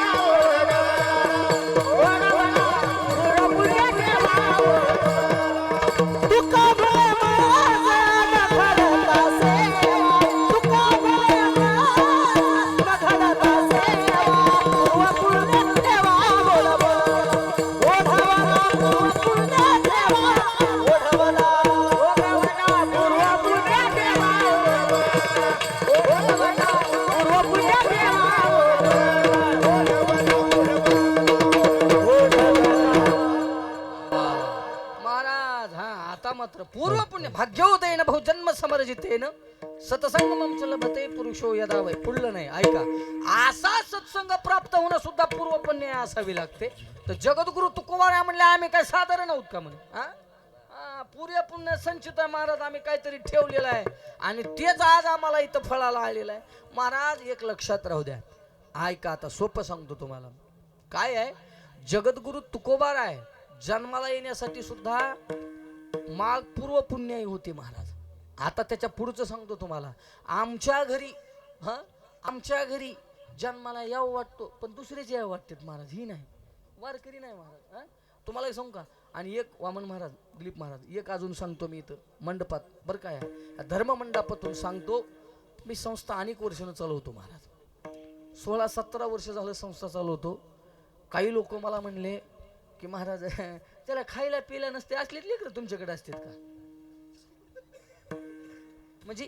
ओढवला, पूर्व पुण्य ठेवा तुका भले माझा घडता सेवा, तुका भले माझा घडता सेवा, पूर्व पुण्य ठेवा ओढवला, ओढवला पूर्व पुण्य ठेवा ओढवला, ओढवला, पूर्व पुण्य ठेवा ओढवला, पूर्व पुण्य ठेवा महाराज. हा, आता मात्र पूर्व पुण्य भाग्योदयन बहुजन्म समर्जितेन सतसंगमम लभते पुरुषो यदा वै. पुढलं नाही, ऐका. असा सत्संग प्राप्त होणं सुद्धा पूर्व पुण्य असावी लागते. तर जगद्गुरु तुकोबाराय म्हणले आम्ही काय साधारण आहोत का म्हणे. हा, पूर्व पुण्य संचित आहे महाराज, आम्ही काहीतरी ठेवलेलं आहे आणि तेच आज आम्हाला इथं फळाला आलेलं आहे. महाराज एक लक्षात राहू द्या, ऐका. आता सोपं सांगतो तुम्हाला काय आहे. जगद्गुरु तुकोबाराय जन्माला येण्यासाठी सुद्धा माग पूर्व पुण्याई होती महाराज. आता त्याच्या पुढचं सांगतो तुम्हाला. आमच्या घरी आमच्या घरी जन्माला यावं वाटतो पण दुसऱ्याचे यावं वाटतात महाराज. ही नाही वारकरी नाही महाराज. हा, तुम्हाला एक सांगू का. आणि एक वामन महाराज, दिलीप महाराज, एक अजून सांगतो मी इथं मंडपात बरं काय, धर्म मंडपातून सांगतो. मी संस्था अनेक वर्षानं चालवतो महाराज. 16-17 वर्ष झालं संस्था चालवतो. काही लोक मला म्हणले की महाराज त्याला खायला पिला नसते, असलेच लेकरं तुमच्याकडे असतात का. म्हणजे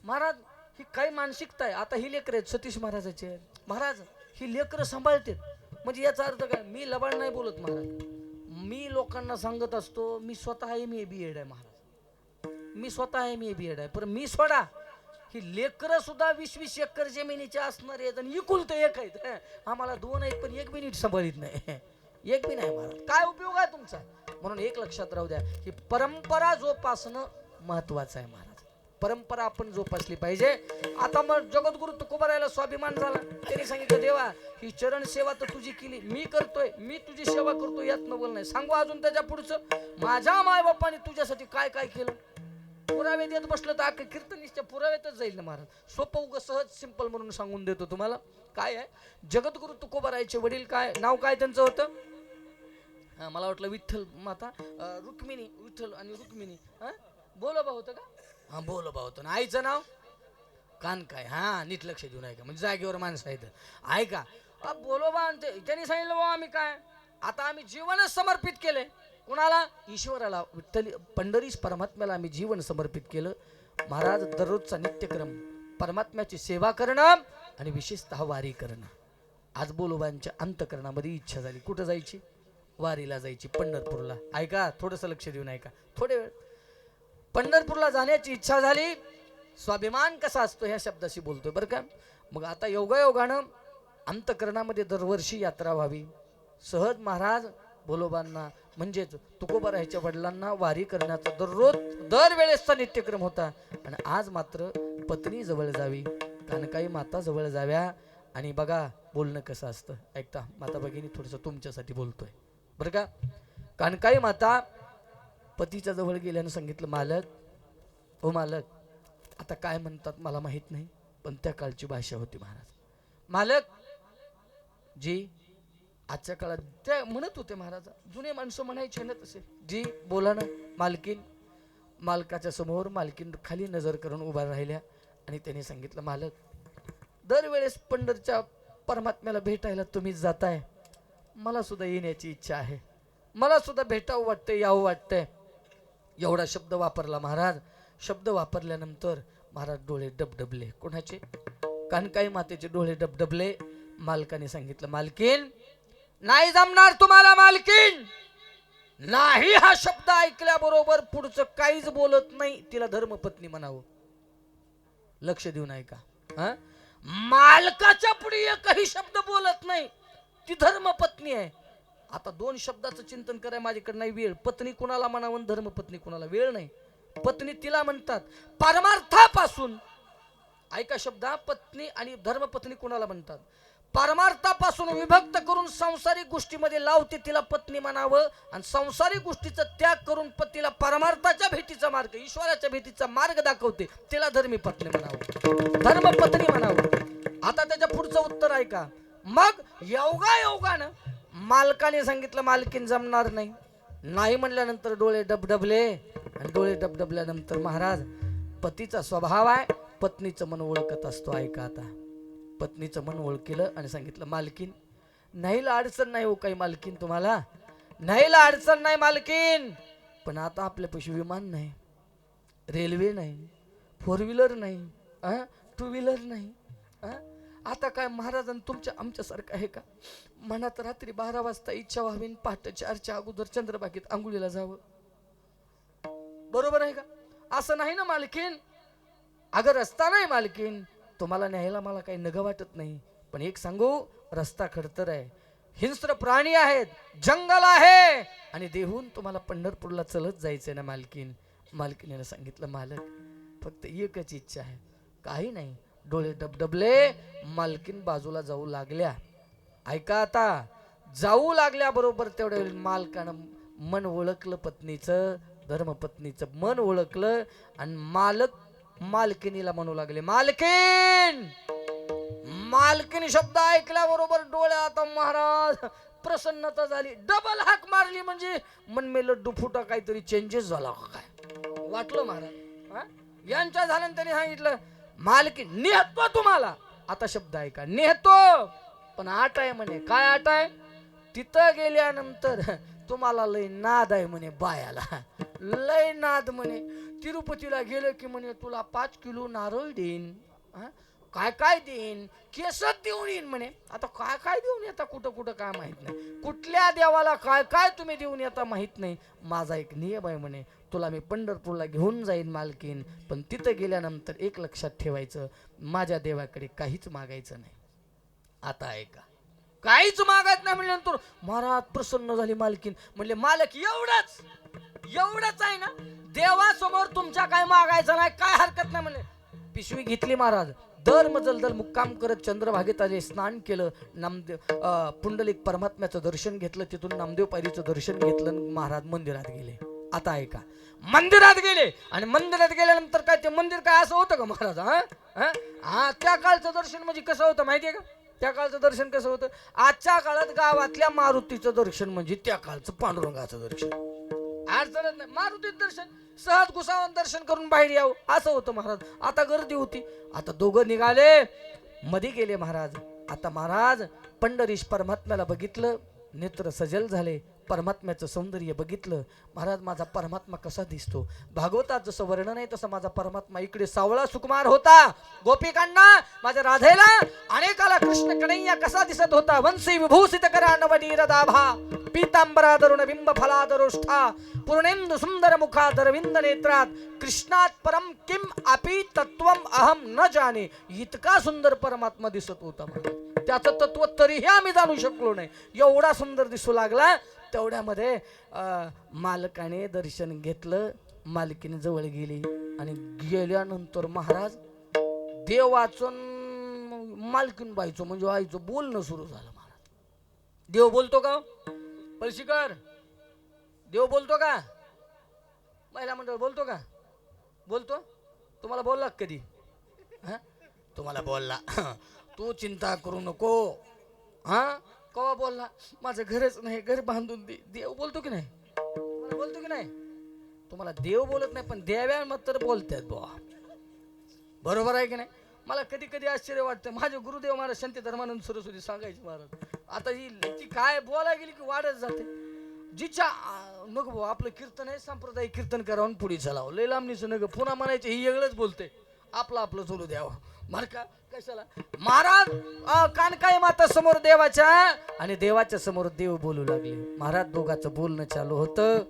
महाराज ही काही मानसिकता आहे. आता ही लेकरं आहेत सतीश महाराजाचे आहेत. महाराज ही लेकरं सांभाळतात. म्हणजे याचा अर्थ काय, मी लबाड नाही बोलत महाराज. मी लोकांना सांगत असतो मी स्वतः MA BEd आहे महाराज. मी स्वतः MA BEd आहे. पण मी सोडा ही लेकरं सुद्धा 20-20 एकर जमिनीचे असणार आहेत आणि इकुलतं एक आहेत. आम्हाला 2 आहेत पण एक बी नीट सांभाळीत नाही. एक बी नाही महाराज. काय उपयोग आहे तुमचा. म्हणून एक लक्षात राहू द्या, ही परंपरा जोपासणं महत्वाचं आहे महाराज. परंपरा आपण जोपासली पाहिजे. आता मग जगद्गुरु तुकोबारायला स्वाभिमान झाला. त्यांनी सांगितलं देवा ही चरण सेवा तर तुझी केली, मी करतोय, मी तुझी सेवा करतो, यात न बोल नाही. सांगू अजून त्याच्या पुढचं. माझ्या मायबापाने तुझ्यासाठी काय काय केलं. पुरावे देत बसलं तर अख्खं कीर्तनीच्या पुराव्यातच जाईल ना महाराज. सोपं उगं सहज सिंपल म्हणून सांगून देतो तुम्हाला. काय आहे, जगद्गुरु तुकोबारायचे वडील काय नाव काय त्यांचं होतं. मला वाटलं विठ्ठल माता रुक्मिणी, विठ्ठल आणि रुक्मिणी. बोलोबा होतं का. हा, बोलोबा होतं. ना आईचं नाव कानकाय. हा, नीट लक्ष देऊन ऐका, म्हणजे जागेवर माणसं आहेत. ऐका, बोलोबा त्यांनी सांगितलं बाबा आम्ही काय आता आम्ही जीवनच समर्पित केले. कुणाला. ईश्वराला, विठ्ठल पंढरीस परमात्म्याला आम्ही जीवन समर्पित केलं. महाराज दररोजचा नित्यक्रम परमात्म्याची सेवा करणं आणि विशेषतः वारी करणं. आज बोलोबांच्या अंतकरणामध्ये इच्छा झाली कुठं जायची, वारीला जायची, पंढरपूरला. ऐका, थोडंसं लक्ष देऊन ऐका, थोडे वेळ. पंढरपूरला जाण्याची इच्छा झाली. स्वाभिमान कसा असतो ह्या शब्दाशी बोलतोय बरं का. मग आता योगायोगानं अंतकरणामध्ये दरवर्षी यात्रा व्हावी. सहज महाराज बोलोबांना म्हणजेच तुकोबारायच्या वडिलांना वारी करण्याचा दरवेळेसचा नित्यक्रम होता. आणि आज मात्र पत्नी जवळ जावी, कानकाई माता जवळ जाव्या. आणि बघा बोलणं कसं असतं. ऐकता माता भगिनी, थोडंसं तुमच्यासाठी बोलतोय बरं का. कानकाई माता पतीच्या जवळ गेल्यानं सांगितलं मालक, हो मालक, आता काय म्हणतात मला माहित नाही पण त्या काळची भाषा होती महाराज. मालक जी, आजच्या काळात त्या म्हणत होते महाराज, जुने माणसं म्हणायचे ना तसे. जी बोला ना मालकीन. मालकाच्या समोर मालकीन खाली नजर करून उभा राहिल्या आणि त्याने सांगितलं मालक, दरवेळेस पंढरच्या परमात्म्याला भेटायला तुम्हीच जाताय, मला सुद्धा येण्याची इच्छा आहे, मला सुद्धा भेटावं वाटतंय, यावं वाटतंय. एवढा शब्द वापरला महाराज. शब्द वापरल्यानंतर महाराज डोळे डबडबले. कोणाचे. कानकाई मातेचे डोळे डबडबले. मालकाने सांगितलं मालकीन नाही जमणार तुम्हाला, मालकीन नाही हा शब्द ऐकल्याबरोबर पुढचं काहीच बोलत नाही, तिला धर्मपत्नी म्हणावं. लक्ष देऊन ऐका. हा, मालकाच्या पुढे एकही शब्द बोलत नाही, ती धर्मपत्नी आहे. आता दोन शब्दाचं चिंतन कराय माझ्याकडे नाही वेळ. पत्नी कुणाला म्हणावं, धर्मपत्नी कुणाला, वेळ नाही. पत्नी तिला म्हणतात परमार्थापासून. ऐका शब्द, पत्नी आणि धर्मपत्नी कुणाला म्हणतात? परमार्थापासून विभक्त करून सांसारिक गोष्टीमध्ये लावते तिला पत्नी म्हणावं, आणि सांसारिक गोष्टीचा त्याग करून पतीला परमार्थाच्या भेटीचा मार्ग, ईश्वराच्या भेटीचा मार्ग दाखवते, तिला धर्मी पत्नी म्हणावं, धर्मपत्नी म्हणावं. आता त्याच्या पुढचं उत्तर ऐका. मग योगायोगानं मालकाने सांगितलं मालकीन जमणार नाही. नाही म्हणल्यानंतर डोळे डबडबले, आणि डोळे डबडबल्यानंतर महाराज, पतीचा स्वभाव आहे पत्नीचं मन ओळखत असतो. ऐका आता, पत्नीचं मन ओळखलं आणि सांगितलं मालकीन नाहीला अडचण नाही हो काही मालकीन, तुम्हाला नाहीला अडचण नाही मालकीन, पण आता आपल्यापाशी विमान नाही, रेल्वे नाही, 4 व्हीलर नाही, 2 व्हीलर नाही. आता काय महाराजांनी तुमच्या आमच्यासारखं आहे का? मनात रात्री 12 वाजता इच्छा व्हावी, पहाटे 4च्या अगोदर चंद्रबागेत आंघोळीला जावं. बरोबर आहे का? असं नाही ना मालकीन. अगं रस्ता नाही मालकीन, तुम्हाला न्यायला मला काही नग वाटत नाही, पण एक सांगू, रस्ता खडतर आहे, हिंस्र प्राणी आहेत, जंगल आहे, आणि देहून तुम्हाला पंढरपूरला चलत जायचंय ना मालकीन. मालकीने सांगितलं मालक फक्त एकच इच्छा आहे. काही नाही. डोळे डबडबले, मालकीन बाजूला जाऊ लागल्या. ऐका आता, जाऊ लागल्या बरोबर तेवढ्या वेळी मालकानं मन ओळखलं पत्नीचं, धर्मपत्नीचं मन ओळखलं, आणि मालक मालकिनीला म्हणू लागले मालकीन. मालकीन शब्द ऐकल्याबरोबर डोळ्या आता महाराज प्रसन्नता झाली. डबल हाक मारली म्हणजे मन मे लड्डू फुटा, काहीतरी चेंजेस झाला काय वाटलं महाराज. यांच्या झाल्यानं त्यांनी सांगितलं मालकीन नेहतो तुम्हाला. आता शब्द ऐका, नेहतो, पण आट आहे म्हणे. काय आट आहे? तिथं गेल्यानंतर तुम्हाला लय नाद आहे म्हणे, बायाला लय नाद म्हणे. तिरुपतीला गेलं की म्हणे तुला 5 किलो नारळ देईन, काय काय देईन, केसच देऊन येईन म्हणे. आता काय काय देऊन येता, कुठं कुठं काय माहित नाही, कुठल्या देवाला काय काय तुम्ही देऊन येता माहित नाही. माझा एक नियम आहे म्हणे, तुला मी पंढरपूरला घेऊन जाईन मालकीन, पण तिथं गेल्यानंतर एक लक्षात ठेवायचं, माझ्या देवाकडे काहीच मागायचं नाही. आता ऐका, काहीच मागत नाही म्हणल्यानंतर महाराज प्रसन्न झाली मालकीन. म्हणले मालक एवढंच आहे ना, देवासमोर तुमच्या काय मागायचं नाही, काय हरकत नाही म्हणले. पिशवी घेतली महाराज, दर मजल मुक्काम करत चंद्रभागेत आले, स्नान केलं, नामदेव पुंडलिक परमात्म्याचं दर्शन घेतलं, तिथून नामदेव पायरीचं दर्शन घेतलं, महाराज मंदिरात गेले. आता ऐका, मंदिरात गेले, आणि मंदिरात गेल्यानंतर काय ते मंदिर काय असं होतं का महाराज? हा त्या काळचं दर्शन म्हणजे कसं होतं माहितीये का? त्या काळचं दर्शन कसं होतं? आजच्या काळात गावातल्या मारुतीचं दर्शन म्हणजे त्या काळचं पांडुरंगाचं दर्शन. अडचणच नाही, मारुतीचं दर्शन सहज घुसावून दर्शन करून बाहेर यावं असं होतं महाराज. आता गर्दी होती. आता दोघं निघाले, मध्ये गेले महाराज. आता महाराज पंढरीश परमात्म्याला बघितलं, नेत्र सजल झाले, परमात्म्याचं सौंदर्य बघितलं. महाराज माझा परमात्मा कसा दिसतो, भागवतात जसं वर्णन आहे तसं माझा परमात्मा इकडे सावळा सुकुमार होता, गोपिकांना माझ्या राधेला अनेकाला कृष्ण कन्हैया कसा दिसत होता, वंशी विभूषित करा नवनीर दाभा, पीतांबरा दरुण बिंब फलादरोष्ठा, पूर्णेंदु सुंदर मुखा दरविंद नेत्रात, कृष्णात परम किम अपि तत्वम अहम न जाने. इतका सुंदर परमात्मा दिसत होता महाराज. त्याचं तत्व तरीही आम्ही जाणू शकलो नाही, एवढा सुंदर दिसू लागला. तेवढ्यामध्ये मालकाने दर्शन घेतलं, मालकीने जवळ गेली, आणि गेल्यानंतर महाराज देवाचं मालकीन बाईचं म्हणजे आईचं बोलणं सुरू झालं. महाराज देव बोलतो का पळशीकर? देव बोलतो का? महिला मंडळ बोलतो का? बोलतो. तुम्हाला बोलला कधी? तुम्हाला बोलला तू चिंता करू नको. कवा बोलला? माझं घरच नाही, घर बांधून दे. देव बोलतो की नाही? बोलतो की नाही? तुम्हाला देव बोलत नाही, पण देव्या मात्र बोलतात बुवा. बरोबर आहे की नाही? मला कधी कधी आश्चर्य वाटतं. माझे गुरुदेव महाराज संत धर्मानंद सरस्वती सांगायचे महाराज, आता ही ती काय बोलायला गेली की वाढत जाते. जिच्या नको भाऊ, आपलं कीर्तन आहे, सांप्रदायिक कीर्तन करावं, पुढे चालावं, लय लांबणीचं नग पुन्हा म्हणायचं ही वेगळंच बोलते, आपलं आपलं चालू द्यावं बरं का. कशाला महाराज कानकाई माता समोर देवाच्या आणि देवाच्या समोर देव बोलू लागले. महाराज दोघांचं बोलणं चालू होतं.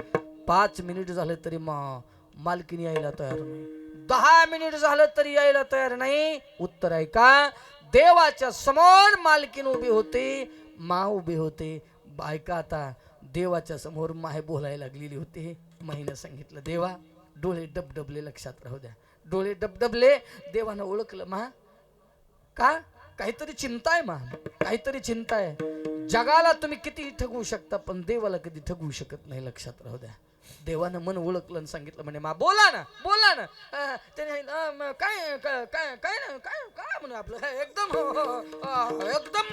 5 मिनिट झालं तरी मालकीनी यायला तयार नाही. 10 मिनिट झालं तरी यायला तयार नाही. उत्तर आहे का देवाच्या समोर मालकीन उभी होते, मा उभी होते. बायका आता देवाच्या समोर माय बोलायला लागलेली होती. माईनं सांगितलं देवा डोळे डबडबले, लक्षात राहू द्या. डोळे डबडबले. देवानं ओळखलं मा का काहीतरी चिंता आहे मा, काहीतरी चिंता आहे. जगाला तुम्ही कितीही ठगवू शकता पण देवाला कधी ठगवू शकत नाही, लक्षात राहू द्या. देवानं मन ओळखलं आणि सांगितलं म्हणे मा बोला ना बोला ना. त्याने काय काय काय काय ना काय काय म्हणे आपलं एकदम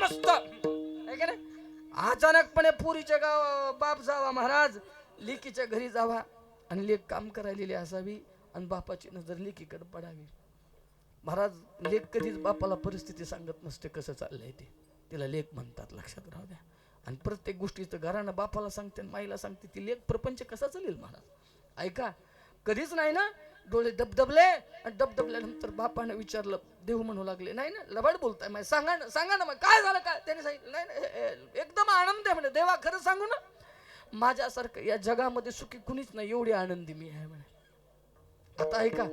मस्त आहे का नाही. अचानकपणे पुरीच्या गाव बाप जावा महाराज, लेकीच्या घरी जावा आणि लेक काम करायलेली असावी आणि बापाची नजर लेकीकडे पडावी. महाराज लेक कधीच बापाला परिस्थिती सांगत नसते कसं चाललंय ते, तिला लेक म्हणतात, लक्षात राहू द्या. आणि प्रत्येक गोष्टीचं घरानं बापाला सांगते माईला सांगते ती लेक प्रपंच कसा चालेल महाराज ऐका. कधीच नाही ना. डोळे डबडबले आणि डबडबल्यानंतर बापानं विचारलं. देव म्हणू लागले नाही ना लबाड बोलताय माय, सांगा ना मग काय झालं काय. त्याने सांगितलं नाही एकदम आनंद आहे म्हणे. देवा खरं सांगू ना माझ्यासारखं या जगामध्ये सुखी कुणीच नाही, एवढी आनंदी मी आहे म्हणे. आता ऐका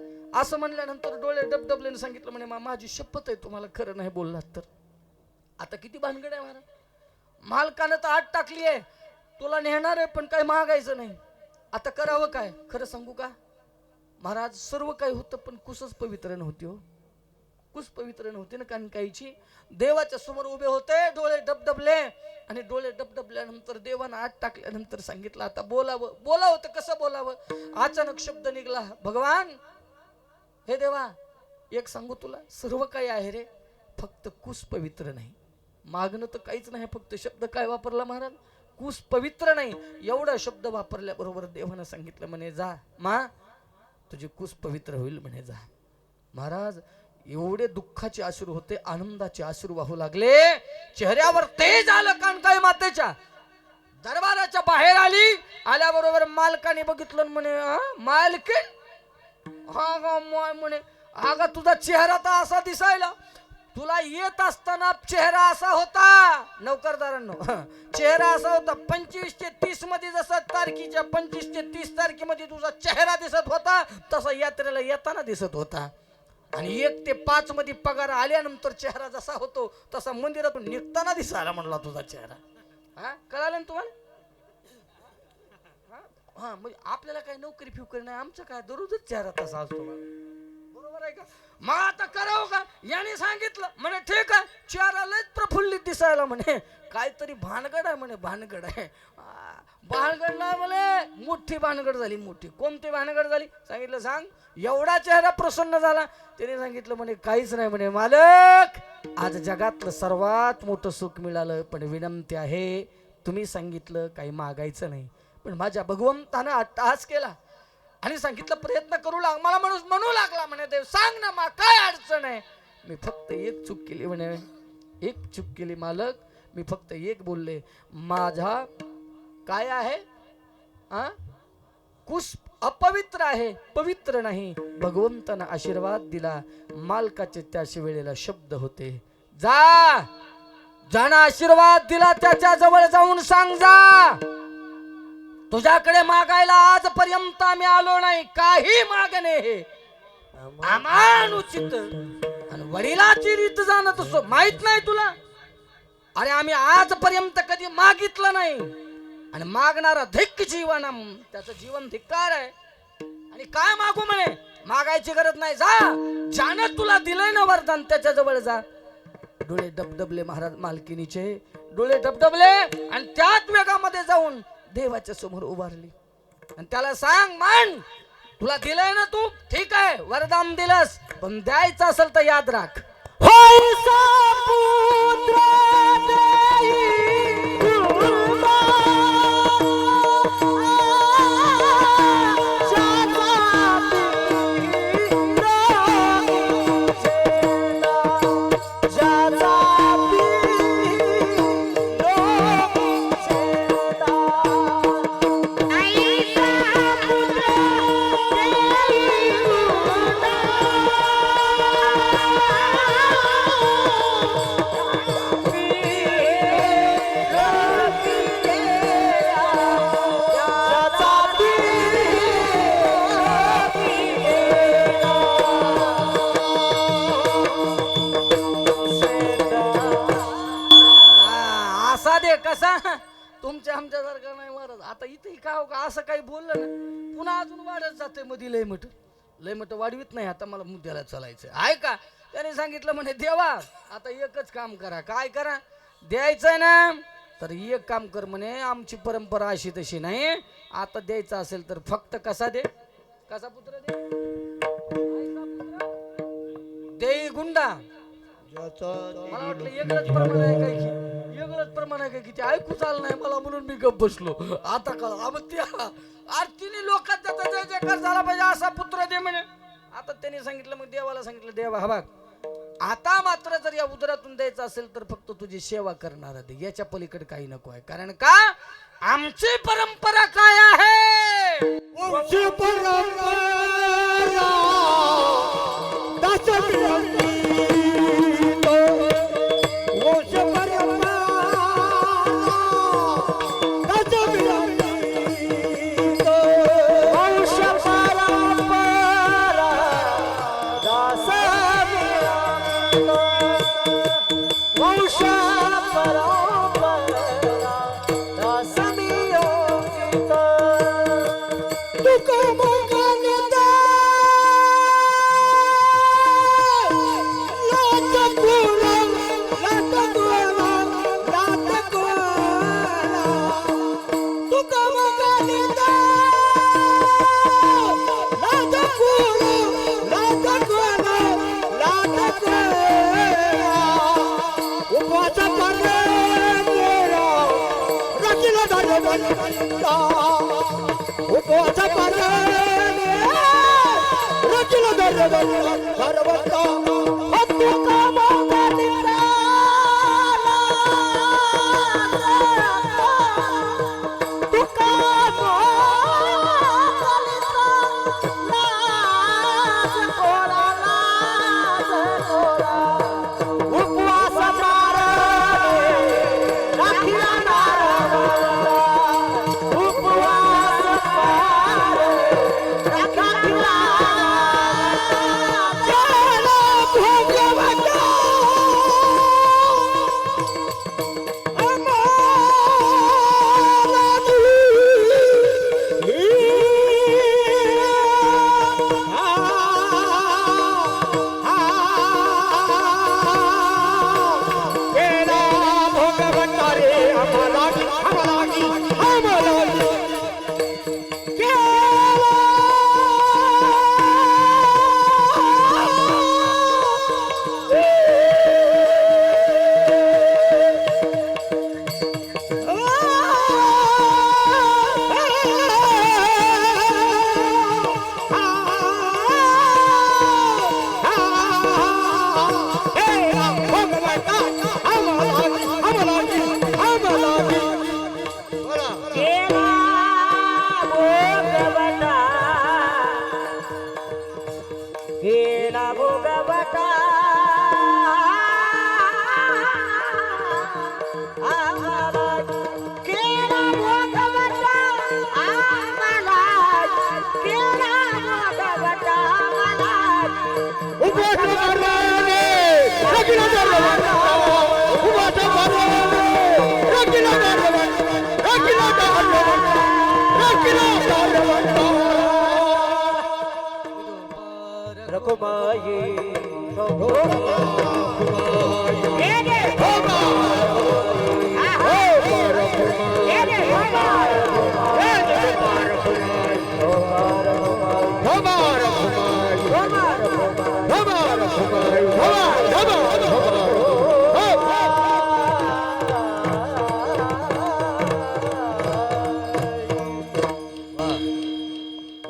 असं म्हणल्यानंतर डोळे डबडबल्याने सांगितलं म्हणे माझी शपथ आहे तुम्हाला खरं नाही बोललात तर. आता किती भानगड आहे महाराज. मालकानं तर आत टाकली आहे, तुला नेणार आहे पण काही मागायचं नाही. आता करावं काय. खरं सांगू का महाराज सर्व काही होतं पण कुसच पवित्र नव्हती. हो कुस पवित्र नव्हती ना कानकाईची. देवाच्या समोर उभे होते, डोळे डबडबले आणि डोळे डबडबल्यानंतर देवानं आत टाकल्यानंतर सांगितलं आता बोलावं तर कसं बोलावं. अचानक शब्द निघला भगवान हे देवा एक सांगू तुला सर्व काही आहे रे, फक्त कुस पवित्र नाही. मागणं तर काहीच नाही, फक्त शब्द काय वापरला महाराज कुस पवित्र नाही. एवढा शब्द वापरल्याबरोबर देवानं सांगितलं म्हणे जा मा तुझी कुस पवित्र होईल म्हणे जा. महाराज एवढे दुःखाचे अश्रू होते, आनंदाचे अश्रू वाहू लागले. चेहऱ्यावर तेज आलं कानकाई मातेच्या. दरबाराच्या बाहेर आली. आल्याबरोबर मालकाने बघितलं म्हणे मालकीन हा गा म्हणे अगं तुझा चेहरा तर असा दिसायला, तुला येत असताना चेहरा असा होता. नौकरदारांनो चेहरा असा होता. 25 ते 30 मध्ये जसा तारखेच्या 25 ते 30 तारखेमध्ये तुझा चेहरा दिसत होता तसा यात्रेला येताना दिसत होता. आणि 1 ते 5 मध्ये पगार आल्यानंतर चेहरा जसा होतो तसा मंदिरातून निघताना दिसायला म्हणला तुझा चेहरा. हा कळालं ना तुम्हाला. हा म्हणजे आपल्याला काही नोकरी फिवकरी नाही, आमचं काय दररोजच चेहरा तसा असतो बरोबर आहे का. मग आता करावं का. याने सांगितलं म्हणे ठीक आहे चेहरा लयच प्रफुल्लित दिसायला म्हणे. काहीतरी भानगड आहे म्हणे, भानगड आहे. भानगड नाही म्हणे मोठी भानगड झाली. मोठी कोणती भानगड झाली सांगितलं सांग. एवढा चेहरा प्रसन्न झाला. त्याने सांगितलं म्हणे काहीच नाही म्हणे मालक आज जगातलं सर्वात मोठं सुख मिळालं पण विनंती आहे तुम्ही सांगितलं काही मागायचं नाही पण माझ्या भगवंतानं अट्टहास केला आणि सांगितलं प्रयत्न करू लाग. मला माणूस म्हणू लागला म्हणे देव सांग ना मा काय अडचण आहे. मी फक्त एक चूक केली म्हणे, एक चूक केली मालक. मी फक्त एक बोलले माझा काय आहे कुस अपवित्र आहे पवित्र नाही. भगवंतानं आशीर्वाद दिला. मालकाचे त्याच वेळेला शब्द होते जा ज्यानं आशीर्वाद दिला त्याच्या जवळ जाऊन सांग जा तुझ्याकडे मागायला आजपर्यंत आम्ही आलो नाही. काही मागणे हे अमानुचित आणि वडिलाची रीत जाणत असो माहित नाही तुला. अरे आम्ही आजपर्यंत कधी मागितलं नाही आणि मागणारा धिक्क जीवनम त्याचं जीवन धिक्कार आहे. आणि काय मागू म्हणे मागायची गरज नाही. जा ज्यानं तुला दिलंय ना वरदान त्याच्या जवळ जा. डोळे डबडबले महाराज मालकिनीचे डोळे डबडबले आणि त्याच वेगामध्ये जाऊन देवाच्या समोर उभारली आणि त्याला सांग मान तुला दिलंय ना तू ठीक आहे वरदान दिलंस पण द्यायचं असेल तर याद राख. कसा तुमच्या आमच्यासारखा नाही महाराज. आता इथे का हो का असं काही बोललं ना पुन्हा अजून वाढत जाते मध्ये लय मट वाढवीत नाही. आता मला मुद्द्याला चालायचं आहे का. त्याने सांगितलं म्हणे देवा आता एकच काम करा. काय करा द्यायचंय ना तर एक काम कर म्हणे. आमची परंपरा अशी तशी नाही. आता द्यायचं असेल तर फक्त कसा दे. कसा पुत्र दे. देई गुंडा. मला वाटलं वेगळंच प्रमाण आहे काय की वेगळंच प्रमाण आहे काय की ते ऐकू चाल नाही मला म्हणून मी गप्प बसलो. आता कळा मग त्या आरतीने लोकात त्याचा जय जयकार झाला पाहिजे असा पुत्र दे म्हणे. आता त्यांनी सांगितलं मग देवाला सांगितलं देवा हा बघ आता मात्र जर या उदरातून द्यायचं असेल तर फक्त तुझी सेवा करणार दे. याच्या पलीकडे काही नको आहे. कारण का आमची परंपरा काय आहे. वंश परंपरा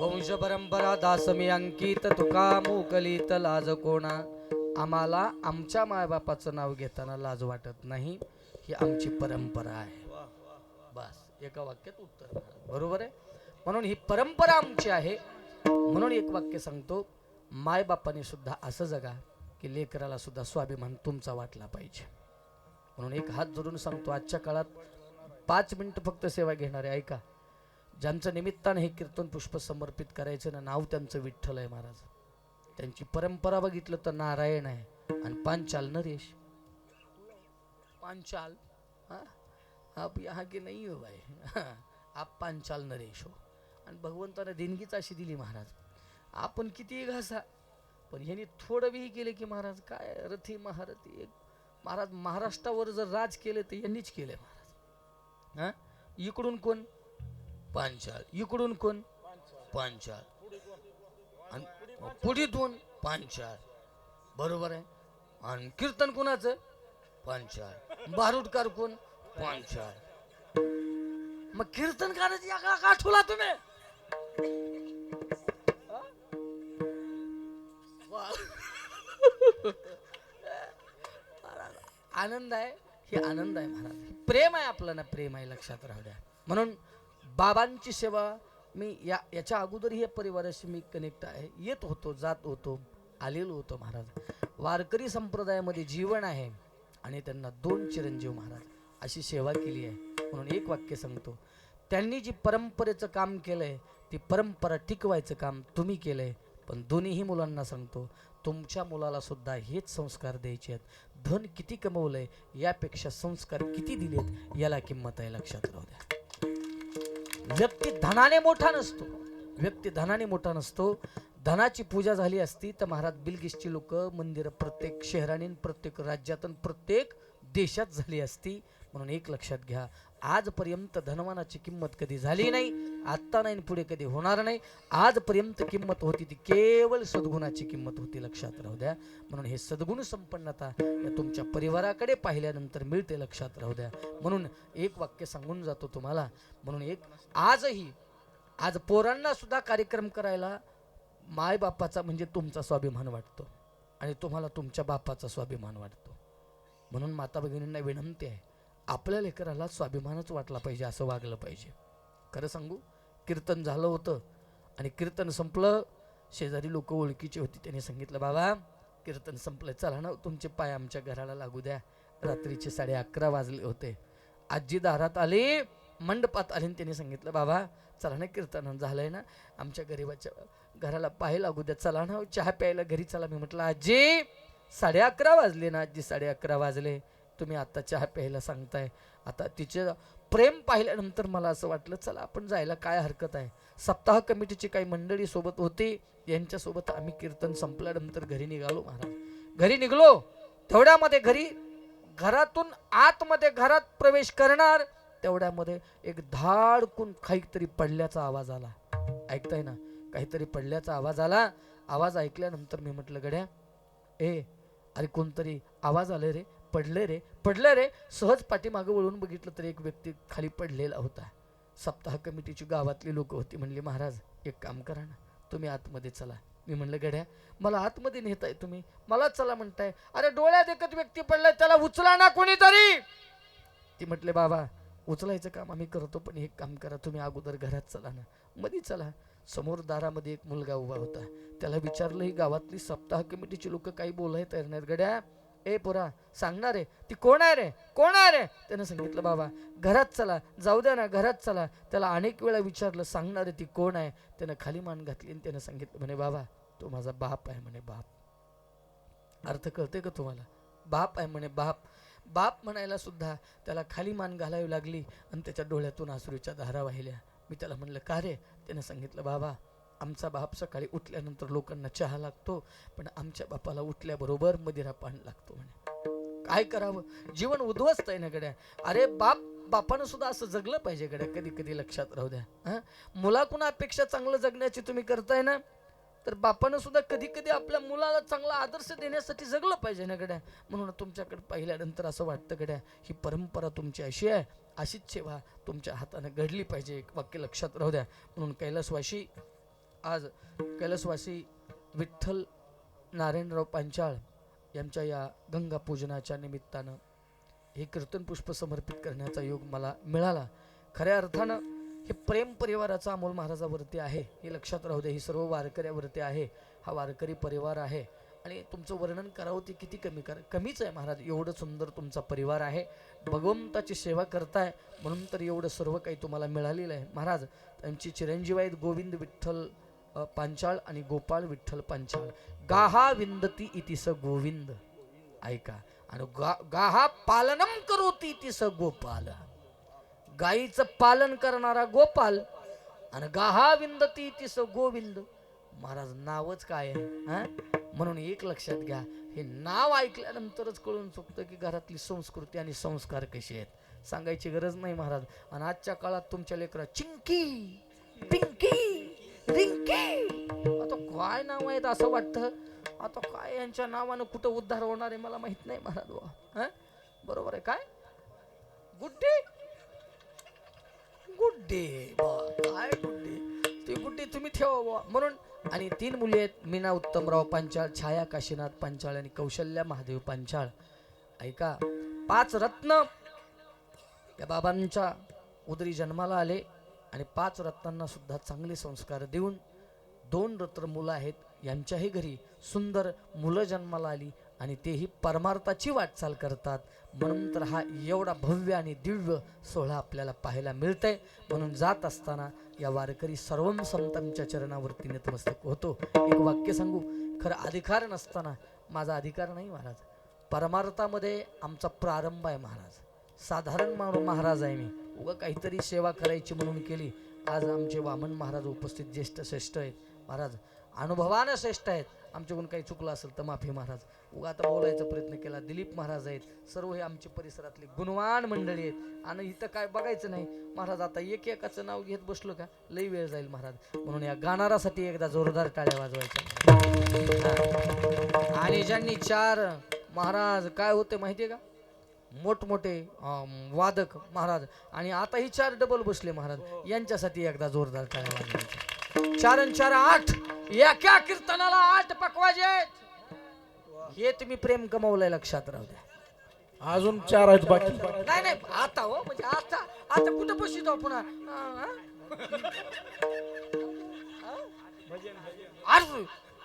वंश परंपरा दासमी अंकित तुका मोकलीत लाज कोणा. आम्हाला आमच्या मायबापाचं नाव घेताना लाज वाटत नाही. ही आमची परंपरा आहे. बस एका वाक्यात उत्तर बरोबर आहे. म्हणून ही परंपरा आमची आहे. म्हणून एक वाक्य सांगतो मायबापाने सुद्धा असं जगा की लेकराला सुद्धा स्वाभिमान तुमचा वाटला पाहिजे. म्हणून एक हात जोडून सांगतो आजच्या काळात 5 मिनिटं फक्त सेवा घेणारे ऐका. ज्यांचं निमित्तानं हे कीर्तन पुष्प समर्पित करायचं ना नाव त्यांचं विठ्ठल आहे महाराज. त्यांची परंपरा बघितलं तर नारायण आहे आणि पांचाल नरेश. पांचाल आप यहाँ के नहीं हो भाई, आप पांचाल नरेश हो. आणि भगवंताने देणगीच अशी दिली महाराज. आपण कितीही घासा, पण ह्यांनी थोडं बी केले की महाराज काय रथी महारथी. एक महाराज महाराष्ट्रावर जर राज केले तर यांनीच केले महाराज. हा, इकडून कोण पांचाल, इकडून कोण पांचाल, आणि पुढीतून पांचाल, बरोबर आहे. आणि कीर्तन कोणाचं पांचाल, बारूदकार कोण पांचाल. मग कीर्तनकाराची का ठुला तुम्ही. आनंद आहे, हे आनंद आहे महाराज. प्रेम आहे आपलं ना, प्रेम आहे, लक्षात राहू द्या. म्हणून बाबांची सेवा मी याच्या अगोदर या परिवाराशी मी कनेक्ट आहे, येत होतो, जात होतो, आलेलो होतो महाराज. वारकरी संप्रदायामध्ये जीवन आहे आणि त्यांना 2 चिरंजीव महाराज अशी सेवा केली आहे. म्हणून एक वाक्य सांगतो, त्यांनी जी परंपरेचं काम केलंय ती परंपरा टिकवायचं काम तुम्ही केलंय. पण दोन्हीही मुलांना सांगतो, तुमच्या मुलाला सुद्धा हेच संस्कार द्यायचे आहेत. धन किती कमवलंय यापेक्षा संस्कार किती दिलेत याला किंमत आहे, लक्षात राहू द्या. व्यक्ती धनाने मोठा नसतो, व्यक्ती धनाने मोठा नसतो. धनाची पूजा झाली असती तर महाराज बिलगिसची लोक मंदिरं प्रत्येक शहराने, प्रत्येक राज्यातून, प्रत्येक देशात झाली असती. म्हणून एक लक्षात घ्या, आजपर्यंत धनवानाची किंमत कधी झाली नाही, आत्ता नाही, पुढे कधी होणार नाही. आजपर्यंत किंमत होती ती केवळ सद्गुणाची किंमत होती, लक्षात राहू द्या. म्हणून हे सद्गुण संपन्नता या तुमच्या परिवाराकडे पाहिल्यानंतर मिळते, लक्षात राहू द्या. म्हणून एक वाक्य सांगून जातो तुम्हाला. म्हणून एक आज पोरांना सुद्धा कार्यक्रम करायला मायबापाचा म्हणजे तुमचा स्वाभिमान वाटतो आणि तुम्हाला तुमच्या बापाचा स्वाभिमान वाटतो. म्हणून माता भगिनींना विनंती आहे, आपल्या लेकराला स्वाभिमानच वाटला पाहिजे, असं वागलं पाहिजे. खरं सांगू, कीर्तन झालं होतं आणि कीर्तन संपलं. शेजारी लोक ओळखीची होती, त्यांनी सांगितलं, बाबा कीर्तन संपलं, चला ना तुमचे पाय आमच्या घराला लागू द्या. रात्रीचे 11:30 वाजले होते. आजी दारात आली, मंडपात आली, त्यांनी सांगितलं, बाबा चला ना कीर्तन झालंय ना, आमच्या गरीबाच्या घराला पाय लागू द्या, चला ना चहा प्यायला घरी चला. मी म्हटलं, आजी 11:30 वाजले ना. आजी 11:30 वाजले, तुम्ही आता चहा प्यायला सांगताय. आता तिचे प्रेम पाहिल्यानंतर मला असं वाटलं, चला आपण जायला काय हरकत आहे. सप्ताह कमिटीची काही मंडळी सोबत होती, यांच्यासोबत आम्ही कीर्तन संपल्यानंतर घरी निघालो महाराज. घरी निघलो तेवढ्यामध्ये घरातून आतमध्ये घरात प्रवेश करणार तेवढ्यामध्ये एक धाडकून काहीतरी पडल्याचा आवाज आला. ऐकताय ना, काहीतरी पडल्याचा आवाज आला. आवाज ऐकल्यानंतर मी म्हटलं, गड्या अरे कोणतरी आवाज आले रे, पडले रे. सहज पाठीमागं वळून बघितलं तर एक व्यक्ती खाली पडलेला होता. सप्ताह कमिटीची गावातली लोक होती. म्हणली, महाराज एक काम करा ना, तुम्ही आतमध्ये चला. मी म्हणलं, गड्या मला आतमध्ये नेताय तुम्ही, मला चला म्हणताय. अरे डोळ्यात एकच व्यक्ती पडलाय, त्याला उचला ना कोणीतरी. ती म्हटले, बाबा उचलायचं काम आम्ही करतो, पण एक काम करा, तुम्ही अगोदर घरात चला ना. मध्ये चला. समोर दारामध्ये एक मुलगा उभा होता. त्याला विचारलं, ही गावातली सप्ताह कमिटीची लोक काही बोलायला तयार नाहीत. गड्या पोरा सांगणार आहे, ती कोण आहे रे, कोण आहे रे. त्यानं सांगितलं, बाबा घरात चला, जाऊ द्या ना, घरात चला. त्याला अनेक वेळा विचारलं, सांगणार आहे ती कोण आहे. त्यानं खाली मान घातली आणि त्यानं सांगितलं, म्हणे बाबा तो माझा बाप आहे म्हणे. बाप अर्थ कळते का तुम्हाला? बाप आहे म्हणे. बाप म्हणायला सुद्धा त्याला खाली मान घालावी लागली आणि त्याच्या डोळ्यातून अश्रूच्या धारा वाहिल्या. मी त्याला म्हणलं, का रे. त्यानं सांगितलं, बाबा आमचा बाप सकाळी उठल्यानंतर लोकांना चहा लागतो, पण आमच्या बापाला उठल्याबरोबर मदिरा पान लागतो म्हणे. काय करावं, जीवन उद्ध्वस्त आहे ना गड्या. अरे बापानं सुद्धा असं जगलं पाहिजे गड्या. कधी कधी लक्षात राहू द्या. मुलाकडून अपेक्षा चांगलं जगण्याची तुम्ही करताय ना, तर बापानं सुद्धा कधी कधी आपल्या मुलाला चांगला आदर्श देण्यासाठी जगलं पाहिजे ना गड्या. म्हणून तुमच्याकडे पाहिल्यानंतर असं वाटतं गड्या, ही परंपरा तुमची अशी आहे, अशीच सेवा तुमच्या हाताने घडली पाहिजे. एक वाक्य लक्षात राहू द्या. म्हणून कैलासवासी विठ्ठल नारायणराव पांचाळ यांच्या या गंगा पूजनाच्या निमित्तानं हे कीर्तन पुष्प समर्पित करण्याचा योग मला मिळाला. खऱ्या अर्थानं हे प्रेम परिवाराचा अमोल महाराजावरती आहे, हे लक्षात राहू द्या. ही सर्व वारकऱ्यावरती आहे. हा वारकरी परिवार आहे आणि तुमचं वर्णन करावं ते किती कमीच आहे महाराज. एवढं सुंदर तुमचा परिवार आहे, भगवंताची सेवा करताय, म्हणून तर एवढं सर्व काही तुम्हाला मिळालेलं आहे महाराज. त्यांची चिरंजीव आहेत गोविंद विठ्ठल पांचाळ आणि गोपाळ विठ्ठल पांचाळ. गाहा विंदती इति स गोविंद, ऐका, आणि गाहा पालनम करोती इति स गोपाल. गाईचं पालन करणारा गोपाल आणि गाहा विंदती तिस गोविंद. महाराज नावच काय आहे हा? म्हणून एक लक्षात घ्या, हे नाव ऐकल्यानंतरच कळून चुकतं की घरातली संस्कृती आणि संस्कार कसे आहेत. सांगायची गरज नाही महाराज. आणि आजच्या काळात तुमच्या लेकरा चिंकी पिंकी रिंकी आता काय नाव आहेत असं वाटतं. आता काय यांच्या नावानं कुठं उद्धार होणार आहे मला माहित नाही महाराज. हा बरोबर आहे काय? गुड्डे गुड्डे काय गुड्डे, ती गुड्डी तुम्ही ठेवा बुवा म्हणून. आणि 3 मुली आहेत, मीना उत्तमराव पांचाळ, छाया काशीनाथ पांचाळ आणि कौशल्या महादेव पांचाळ. ऐका, 5 रत्न या बाबांच्या उदरी जन्माला आले आणि 5 रत्नांना सुद्धा चांगले संस्कार देऊन 2 रत्न मुलं आहेत. यांच्याही घरी सुंदर मुलं जन्माला आली आणि तेही परमार्थाची वाटचाल करतात. म्हणून तर हा एवढा भव्य आणि दिव्य सोहळा आपल्याला पाहायला मिळतंय. म्हणून जात असताना या वारकरी सर्वम संतांच्या चरणावरती नतमस्तक होतो. एक वाक्य सांगू, खरं अधिकार नसताना माझा अधिकार नाही महाराज. परमार्थामध्ये आमचा प्रारंभ आहे महाराज. साधारण महाराज आहे मी, उगा काहीतरी सेवा करायची म्हणून केली. आज आमचे वामन महाराज उपस्थित ज्येष्ठ श्रेष्ठ आहेत महाराज, अनुभवानं श्रेष्ठ आहेत. आमच्याकडून काही चुकलं असेल तर माफी महाराज. उगा आता बोलायचा प्रयत्न केला. दिलीप महाराज आहेत, सर्व हे आमच्या परिसरातली गुणवान मंडळी आहेत. आणि इथं काय बघायचं नाही महाराज. आता एकाचं नाव घेत बसलो का लई वेळ जाईल महाराज. म्हणून या गाणारासाठी एकदा जोरदार टाळ्या वाजवायच्या. आणि ज्यांनी 4 महाराज काय होते माहितीये का, मोठमोठे वादक महाराज, आणि आता ही 4 डबल बसले महाराज, यांच्यासाठी एकदा जोरदार टाळ्या वाजवायच्या. 4 आणि 4 8, एका कीर्तनाला 8 पकवाजे. हे तुम्ही प्रेम कमवलंय, लक्षात राहू द्या. अजून 4 आहेत बाकी. नाही नाही आता हो, म्हणजे आता आता कुठं बसतो पुन्हा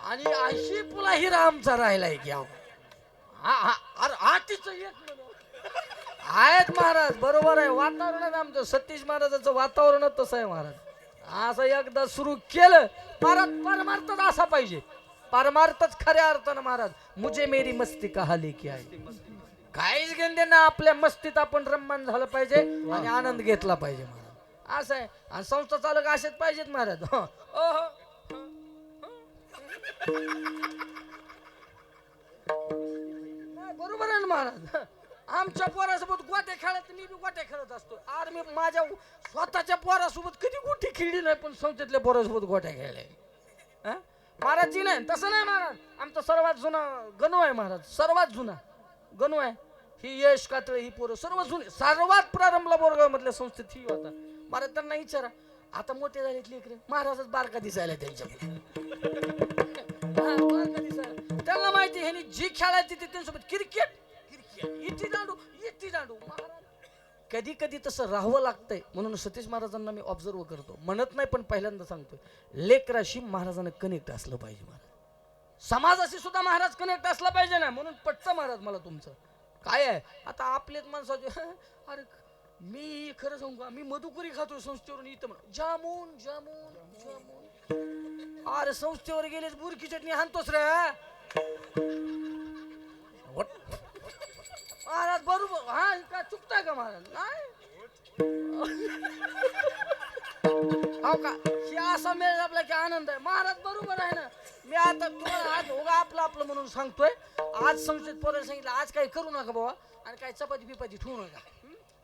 आणि 80 पुला हिरा आमचा राहिलाय की आहेत महाराज. बरोबर आहे, वातावरण आमचं सतीश महाराजांचं वातावरण तसं आहे महाराज. असं एकदा सुरू केलं महाराज, परमार्थच असा पाहिजे. परमार्थच खऱ्या अर्थानं महाराज. मुझे मेरी मस्ती कहा लेके आहे, काहीच घेणं ना, आपल्या मस्तीत आपण रम्मान झालं पाहिजे आणि आनंद घेतला पाहिजे महाराज. असं आहे. आणि संस्था चालक असेच पाहिजेत महाराज. बरोबर आहे ना महाराज. आमच्या पोरासोबत गोट्या खेळत, मी बी गोट्या खेळत असतो. अरे मी माझ्या स्वतःच्या पोरासोबत कधी गोटी खेळली नाही, पण संस्थेतल्या पोरासोबत गोट्या खेळल्या महाराज. जी नाही तसं नाही महाराज. आमचा सर्वात जुना गणू आहे महाराज, सर्वात जुना गणू आहे. ही यश कातळे ही पोरं सर्व जुने, सर्वात प्रारंभला बोरगाव मधल्या संस्थेत ही होता महाराज. त्यांना विचारा, आता मोठे झालेत लेकरं, महाराजच बारका दिसायला त्यांच्याकडे. त्यांना माहिती ह्यांनी जी खेळायची ती त्यांच्यासोबत क्रिकेट इटी दांडू महाराज. कधी कधी तसं राहावं लागतंय. म्हणून सतीश महाराजांना मी ऑब्झर्व करतो, म्हणत नाही पण पहिल्यांदा सांगतोय, लेकराशी महाराजांना कनेक्ट असलं पाहिजे महाराज. समाजाशी सुद्धा महाराज कनेक्ट असला पाहिजे ना. म्हणून पटतं महाराज मला तुमचं काय आहे. आता आपलेच माणसाचे, अरे मी खरं सांगू, मी मधुकरी खातो संस्थेवरून इथं म्हणून जामून जामून जामून. अरे संस्थेवर गेलेच बुरकी चटणी हाणतोस रे महाराज. बरोबर हा, का चुकताय का महाराज? नाही हो का, हे असा मेळ आपला की आनंद आहे महाराज. बरोबर आहे ना. मी आता तुम्हाला आज उगा आपलं म्हणून सांगतोय. आज संस्थेत पोराला सांगितलं, आज काही करू नका बाबा आणि काही चपाती बिपाती ठेवू नका.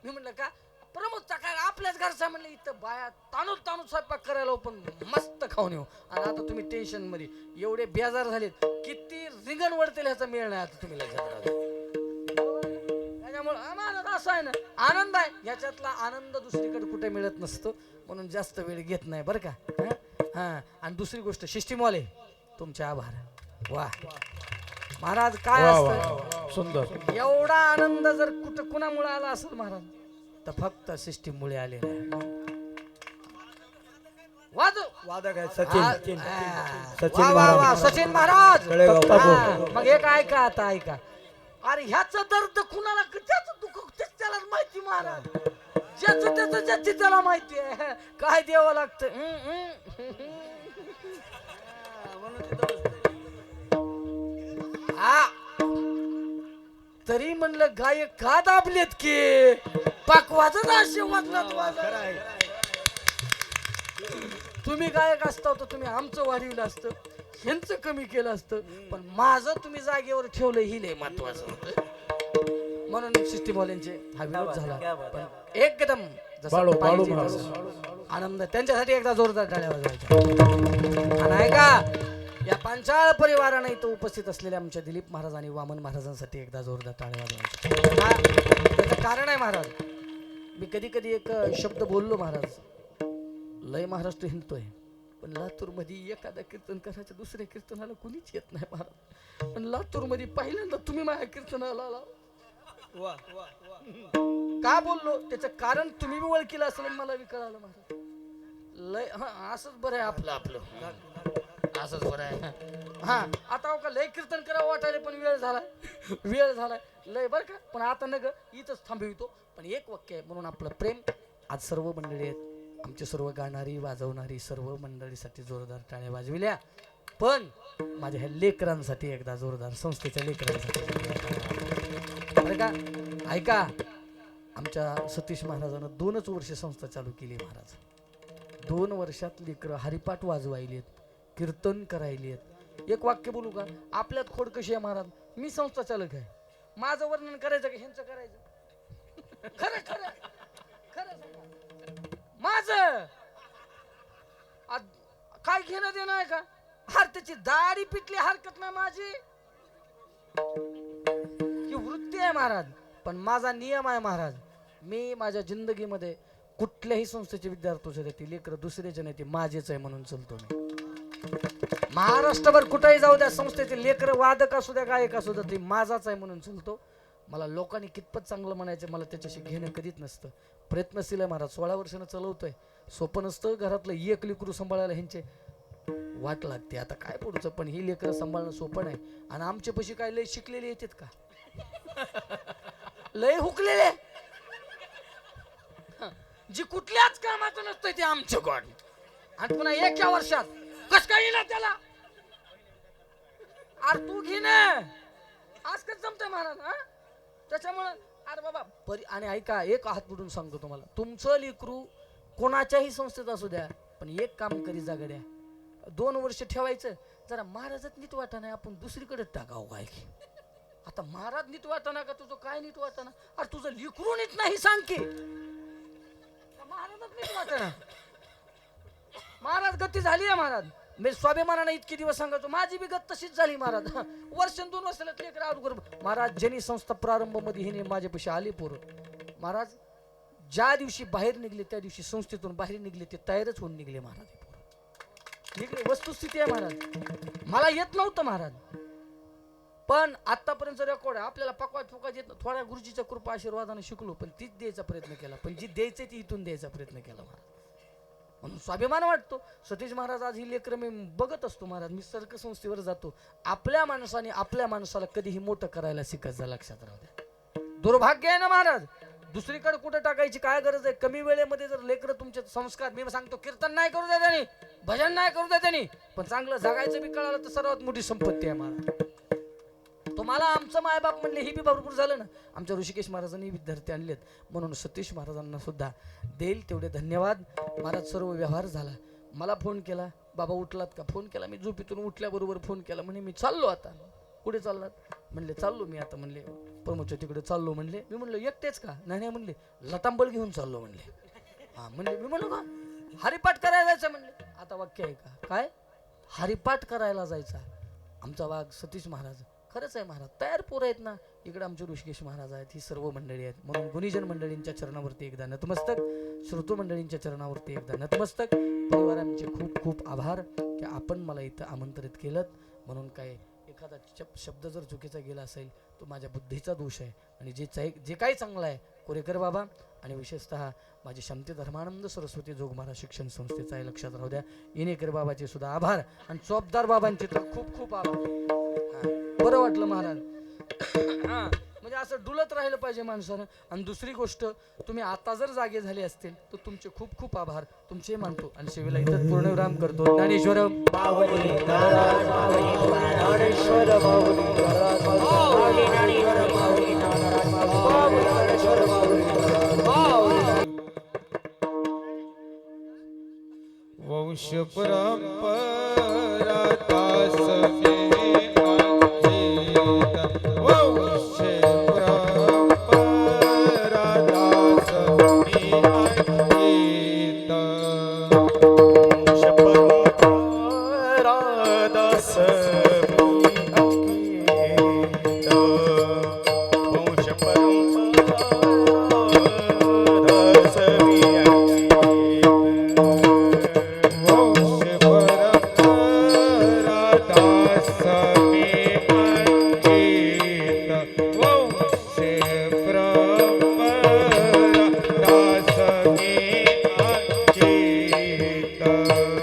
मी म्हटलं का प्रमोदचा काय आपल्याच घरचा, म्हणलं इथं बाया ताणून स्वयंपाक करायला पण मस्त खाऊन येऊ. आणि आता तुम्ही टेन्शन मध्ये एवढे बेजार झालेत, किती रिंगण वळतील ह्याचा मेळ नाही आता तुम्ही लक्षात राहा. त्याच्यामुळे आनंद असा आहे ना, आनंद आहे. याच्यातला आनंद दुसरीकडे कुठे मिळत नसतो. म्हणून जास्त वेळ घेत नाही बरं का. हा, आणि दुसरी गोष्ट शिष्टीमॉले तुमचे आभार. वा महाराज, काय असतं सुंदर. एवढा आनंद जर कुठं कुणामुळे आला असेल महाराज, तर फक्त सिस्टीममुळे आलेला आहे. वादक आहे सचिन. सचिन महाराज. तळेगाव. मग एक ऐका, आता ऐका. अरे ह्याचं दर्द कुणाला, त्याचं दुःख त्याला माहिती महाराज. ज्याचं त्याचं ज्याची त्याला माहिती आहे काय द्यावं लागतं. तरी म्हणलं गायक का दाबलेत की पाकवाजच आशीर्वाद वाजत. तुम्ही गायक असता तर तुम्ही आमचं वाढविलं असतं, ह्यांचं कमी केलं असतं, पण माझं तुम्ही जागेवर ठेवलं ही लय महत्वाचं होतं. म्हणून सिस्टीमवाल्यांचे हा विरोध झाला. पण एकदम जसं बाळू पाहिजे महाराज. तसं आनंद त्यांच्यासाठी एकदा जोरदार टाळ्या वाजवायच्या. आणि ऐका, या पांचाळ परिवाराने इथं उपस्थित असलेल्या आमच्या दिलीप महाराज आणि वामन महाराजांसाठी एकदा जोरदार टाळ्या वाजवायच्या. त्याचं कारण आहे महाराज, मी कधी कधी एक शब्द बोललो महाराज, लय महाराष्ट्र हिंडतोय पण लातूर मध्ये एखादा कीर्तन करायचं दुसऱ्या कीर्तनाला कुणीच येत नाही महाराज. पण लातूर मध्ये पहिल्यांदा तुम्ही माझ्या कीर्तनाला आला. का बोललो त्याचं कारण तुम्ही बी ओळखीला असेल आणि मला बी कळालं महाराज. लय हा असंच बरं आहे आपलं आपलं असंच बरं आहे. हा आता हो का लय कीर्तन करावं वाटायला पण वेळ झालाय लय बरं का. पण आता नग इथंच थांबवितो. पण एक वाक्य आहे म्हणून आपलं प्रेम. आज सर्व मंडळी आहेत, आमचे सर्व गाणारी वाजवणारी सर्व मंडळीसाठी जोरदार टाळ्या वाजविल्या. पण माझ्या ह्या लेकरांसाठी एकदा जोरदार, संस्थेच्या लेकरांसाठी बरं का. ऐका, आमच्या सतीश महाराजांना 2च वर्ष संस्था चालू केली महाराज. 2 वर्षात लेकरं हरिपाठ वाजवायलेत, कीर्तन करायलेत. एक वाक्य बोलू का, आपल्यात खोड कशी आहे महाराज. मी संस्था चालक आहे, माझं वर्णन करायचं का ह्यांचं करायचं. खरं खरं खरं माझं काय घेणं देणं आहे का. हर त्याची दाढी पिटली हरकत नाही माझी, ही वृत्ती आहे महाराज. पण माझा नियम आहे महाराज, मी माझ्या जिंदगीमध्ये कुठल्याही संस्थेचे विद्यार्थी ते लेकर दुसरेचे नाही, ते माझेच आहे म्हणून चलतो मी. महाराष्ट्रभर कुठेही जाऊ द्या, संस्थेचे लेकर वादक असू द्या गायक असू द्या, ते माझाच आहे म्हणून चलतो. मला लोकांनी कितपत चांगलं म्हणायचं मला त्याच्याशी घेणं कधीच नसतं. प्रयत्नशील आहे महाराज, 16 वर्षानं चालवतोय. सोपं नसतं घरातलं एक लेकरू सांभाळायला, ह्यांचे वाट लागते. आता काय पुढचं, पण ही लेकरं सांभाळणं सोपं नाही. आणि आमच्या पशी काय लय शिकलेले येतात का, लय हुकलेले, जी कुठल्याच कामाचं नसतंय ते आमचं गॉड. आणि पुन्हा एका वर्षात कस काय येईल त्याला. अरे तू घे ना, आज कसं जमतंय महाराज. हा त्याच्यामुळं अरे बाबा आणि ऐका, एक हात बुडून सांगतो तुम्हाला, तुमचं लेकरू कोणाच्याही संस्थेत असू द्या, पण एक काम करी जागड्या, 2 वर्ष ठेवायचं. जरा महाराजात नीट वाटा नाही, आपण दुसरीकडे टाकावं काय की. आता महाराज नीट वाटाना का तुझं काय नीट वाटाना. अरे तुझं लेकरू नीट नाही सांग की, महाराजात नीट वाटाना. महाराज गती झाली आहे महाराज. मी स्वाभिमानाने इतके दिवस सांगतो, माझी बी गत तशीच झाली महाराज. वर्ष 2 वर्षाला लेकर अवघड महाराज. ज्यांनी संस्था प्रारंभ मध्ये हिने माझ्यापाशी आले पोरं महाराज. ज्या दिवशी बाहेर निघले त्या दिवशी संस्थेतून बाहेर निघले ते तयारच होऊन निघले महाराज. निघले, वस्तुस्थिती आहे महाराज. मला येत नव्हतं महाराज, पण आतापर्यंत रेकॉर्ड आहे. आपल्याला पकवायत येत नाही, थोड्या गुरुजीच्या कृपा आशीर्वादाने शिकलो, पण तीच द्यायचा प्रयत्न केला. पण जी द्यायचं ती इथून द्यायचा प्रयत्न केला महाराज. म्हणून स्वाभिमान वाटतो. सतीश महाराज आज ही लेकरं मी बघत असतो महाराज. मी सर्क संस्थेवर जातो, आपल्या माणसाने आपल्या माणसाला कधीही मोठं करायला शिकत जा, लक्षात राहू द्या. दुर्भाग्य आहे ना महाराज, दुसरीकडे कुठं टाकायची काय गरज आहे. कमी वेळेमध्ये जर लेकरं तुमचे संस्कार, मी सांगतो कीर्तन नाही करू द्या त्यांनी, भजन नाही करू द्या त्यांनी, पण चांगलं जगायचं बी कळालं तर सर्वात मोठी संपत्ती आहे महाराज. तुम्हाला आमचं मायबाप म्हणले ही बी भरपूर झालं ना. आमच्या ऋषिकेश महाराजांनी विद्यार्थी आणलेत, म्हणून सतीश महाराजांना सुद्धा देईल तेवढे धन्यवाद महाराज. सर्व व्यवहार झाला. मला फोन केला, बाबा उठलात का. फोन केला, मी झोपेतून उठल्याबरोबर फोन केला. म्हणे मी चाललो आता. कुठे चाललात म्हणले, चाललो मी आता म्हणले प्रमोदच्या तिकडे चाललो म्हणले. मी म्हणलो एकटेच का. नाही नाही म्हणले, लटांबळ घेऊन चाललो म्हणले. हा म्हणले. मी म्हणलो का हरिपाठ करायला जायचं म्हणले. आता वाक्य आहे का काय, हरिपाठ करायला जायचा. आमचा वाघ सतीश महाराज खरंच आहे महाराज. तयार पोरं आहेत ना. इकडे आमचे ऋषिकेश महाराज आहेत, ही सर्व मंडळी आहेत. म्हणून गुणीजन मंडळींच्या चरणावरती एकदा नतमस्तक, श्रोतो मंडळींच्या चरणावरती एकदा नतमस्तक. परिवारांचे खूप खूप आभार की आपण मला इथं आमंत्रित केलं. म्हणून काय एखादा शब्द जर चुकीचा गेला असेल तो माझ्या बुद्धीचा दोष आहे. आणि जे काही चांगलं आहे कोरेकर बाबा आणि विशेषतः माझे शांती धर्मानंद सरस्वती जोगमारा शिक्षण संस्थेचा आहे, लक्षात राहू द्या. इनेकर बाबाचे सुद्धा आभार आणि चोपदार बाबांचे तर खूप खूप आभार. बरं वाटलं महाराज. हा म्हणजे असं डुलत राहिलं पाहिजे माणसानं. आणि दुसरी गोष्ट, तुम्ही आता जर जागे झाले असतील तर तुमचे खूप खूप आभार तुमचे मानतो. आणि सेवेला इथं पूर्णविराम करतो. ज्ञानेश्वर ज्ञानेश्वर वंश परंपरा दास में अंकित वंश परंपरा दास में अंकित वंश परंपरा दास में अंकित वंश परंपरा दास में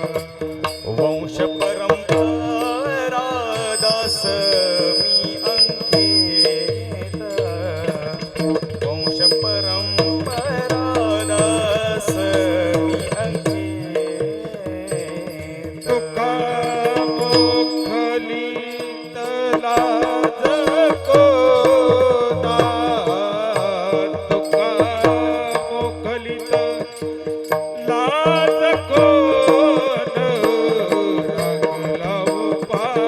वंश परंपरा दास मी अंकित वंश परंपरा दास मी अंकित तुका मोखलीत लाज कोना तुका मोखलीत लाज कोन लागला उपास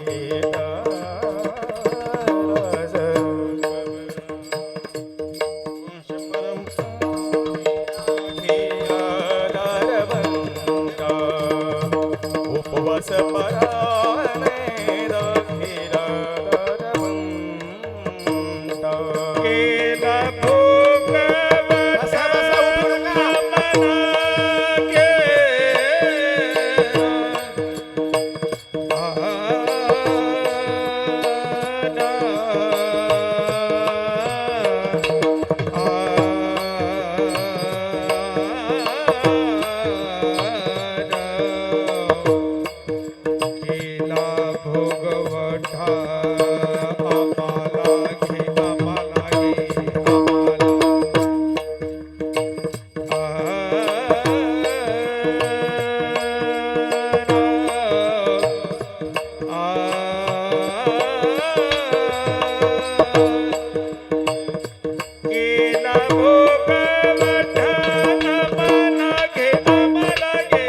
जगिला उपवास पराने दाखिला दरवंता केला भोगवटा मना केला भोगवटा आम्हाला घे आम्हाला घे केला भोगवटा आम्हाला घे आम्हाला घे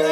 आ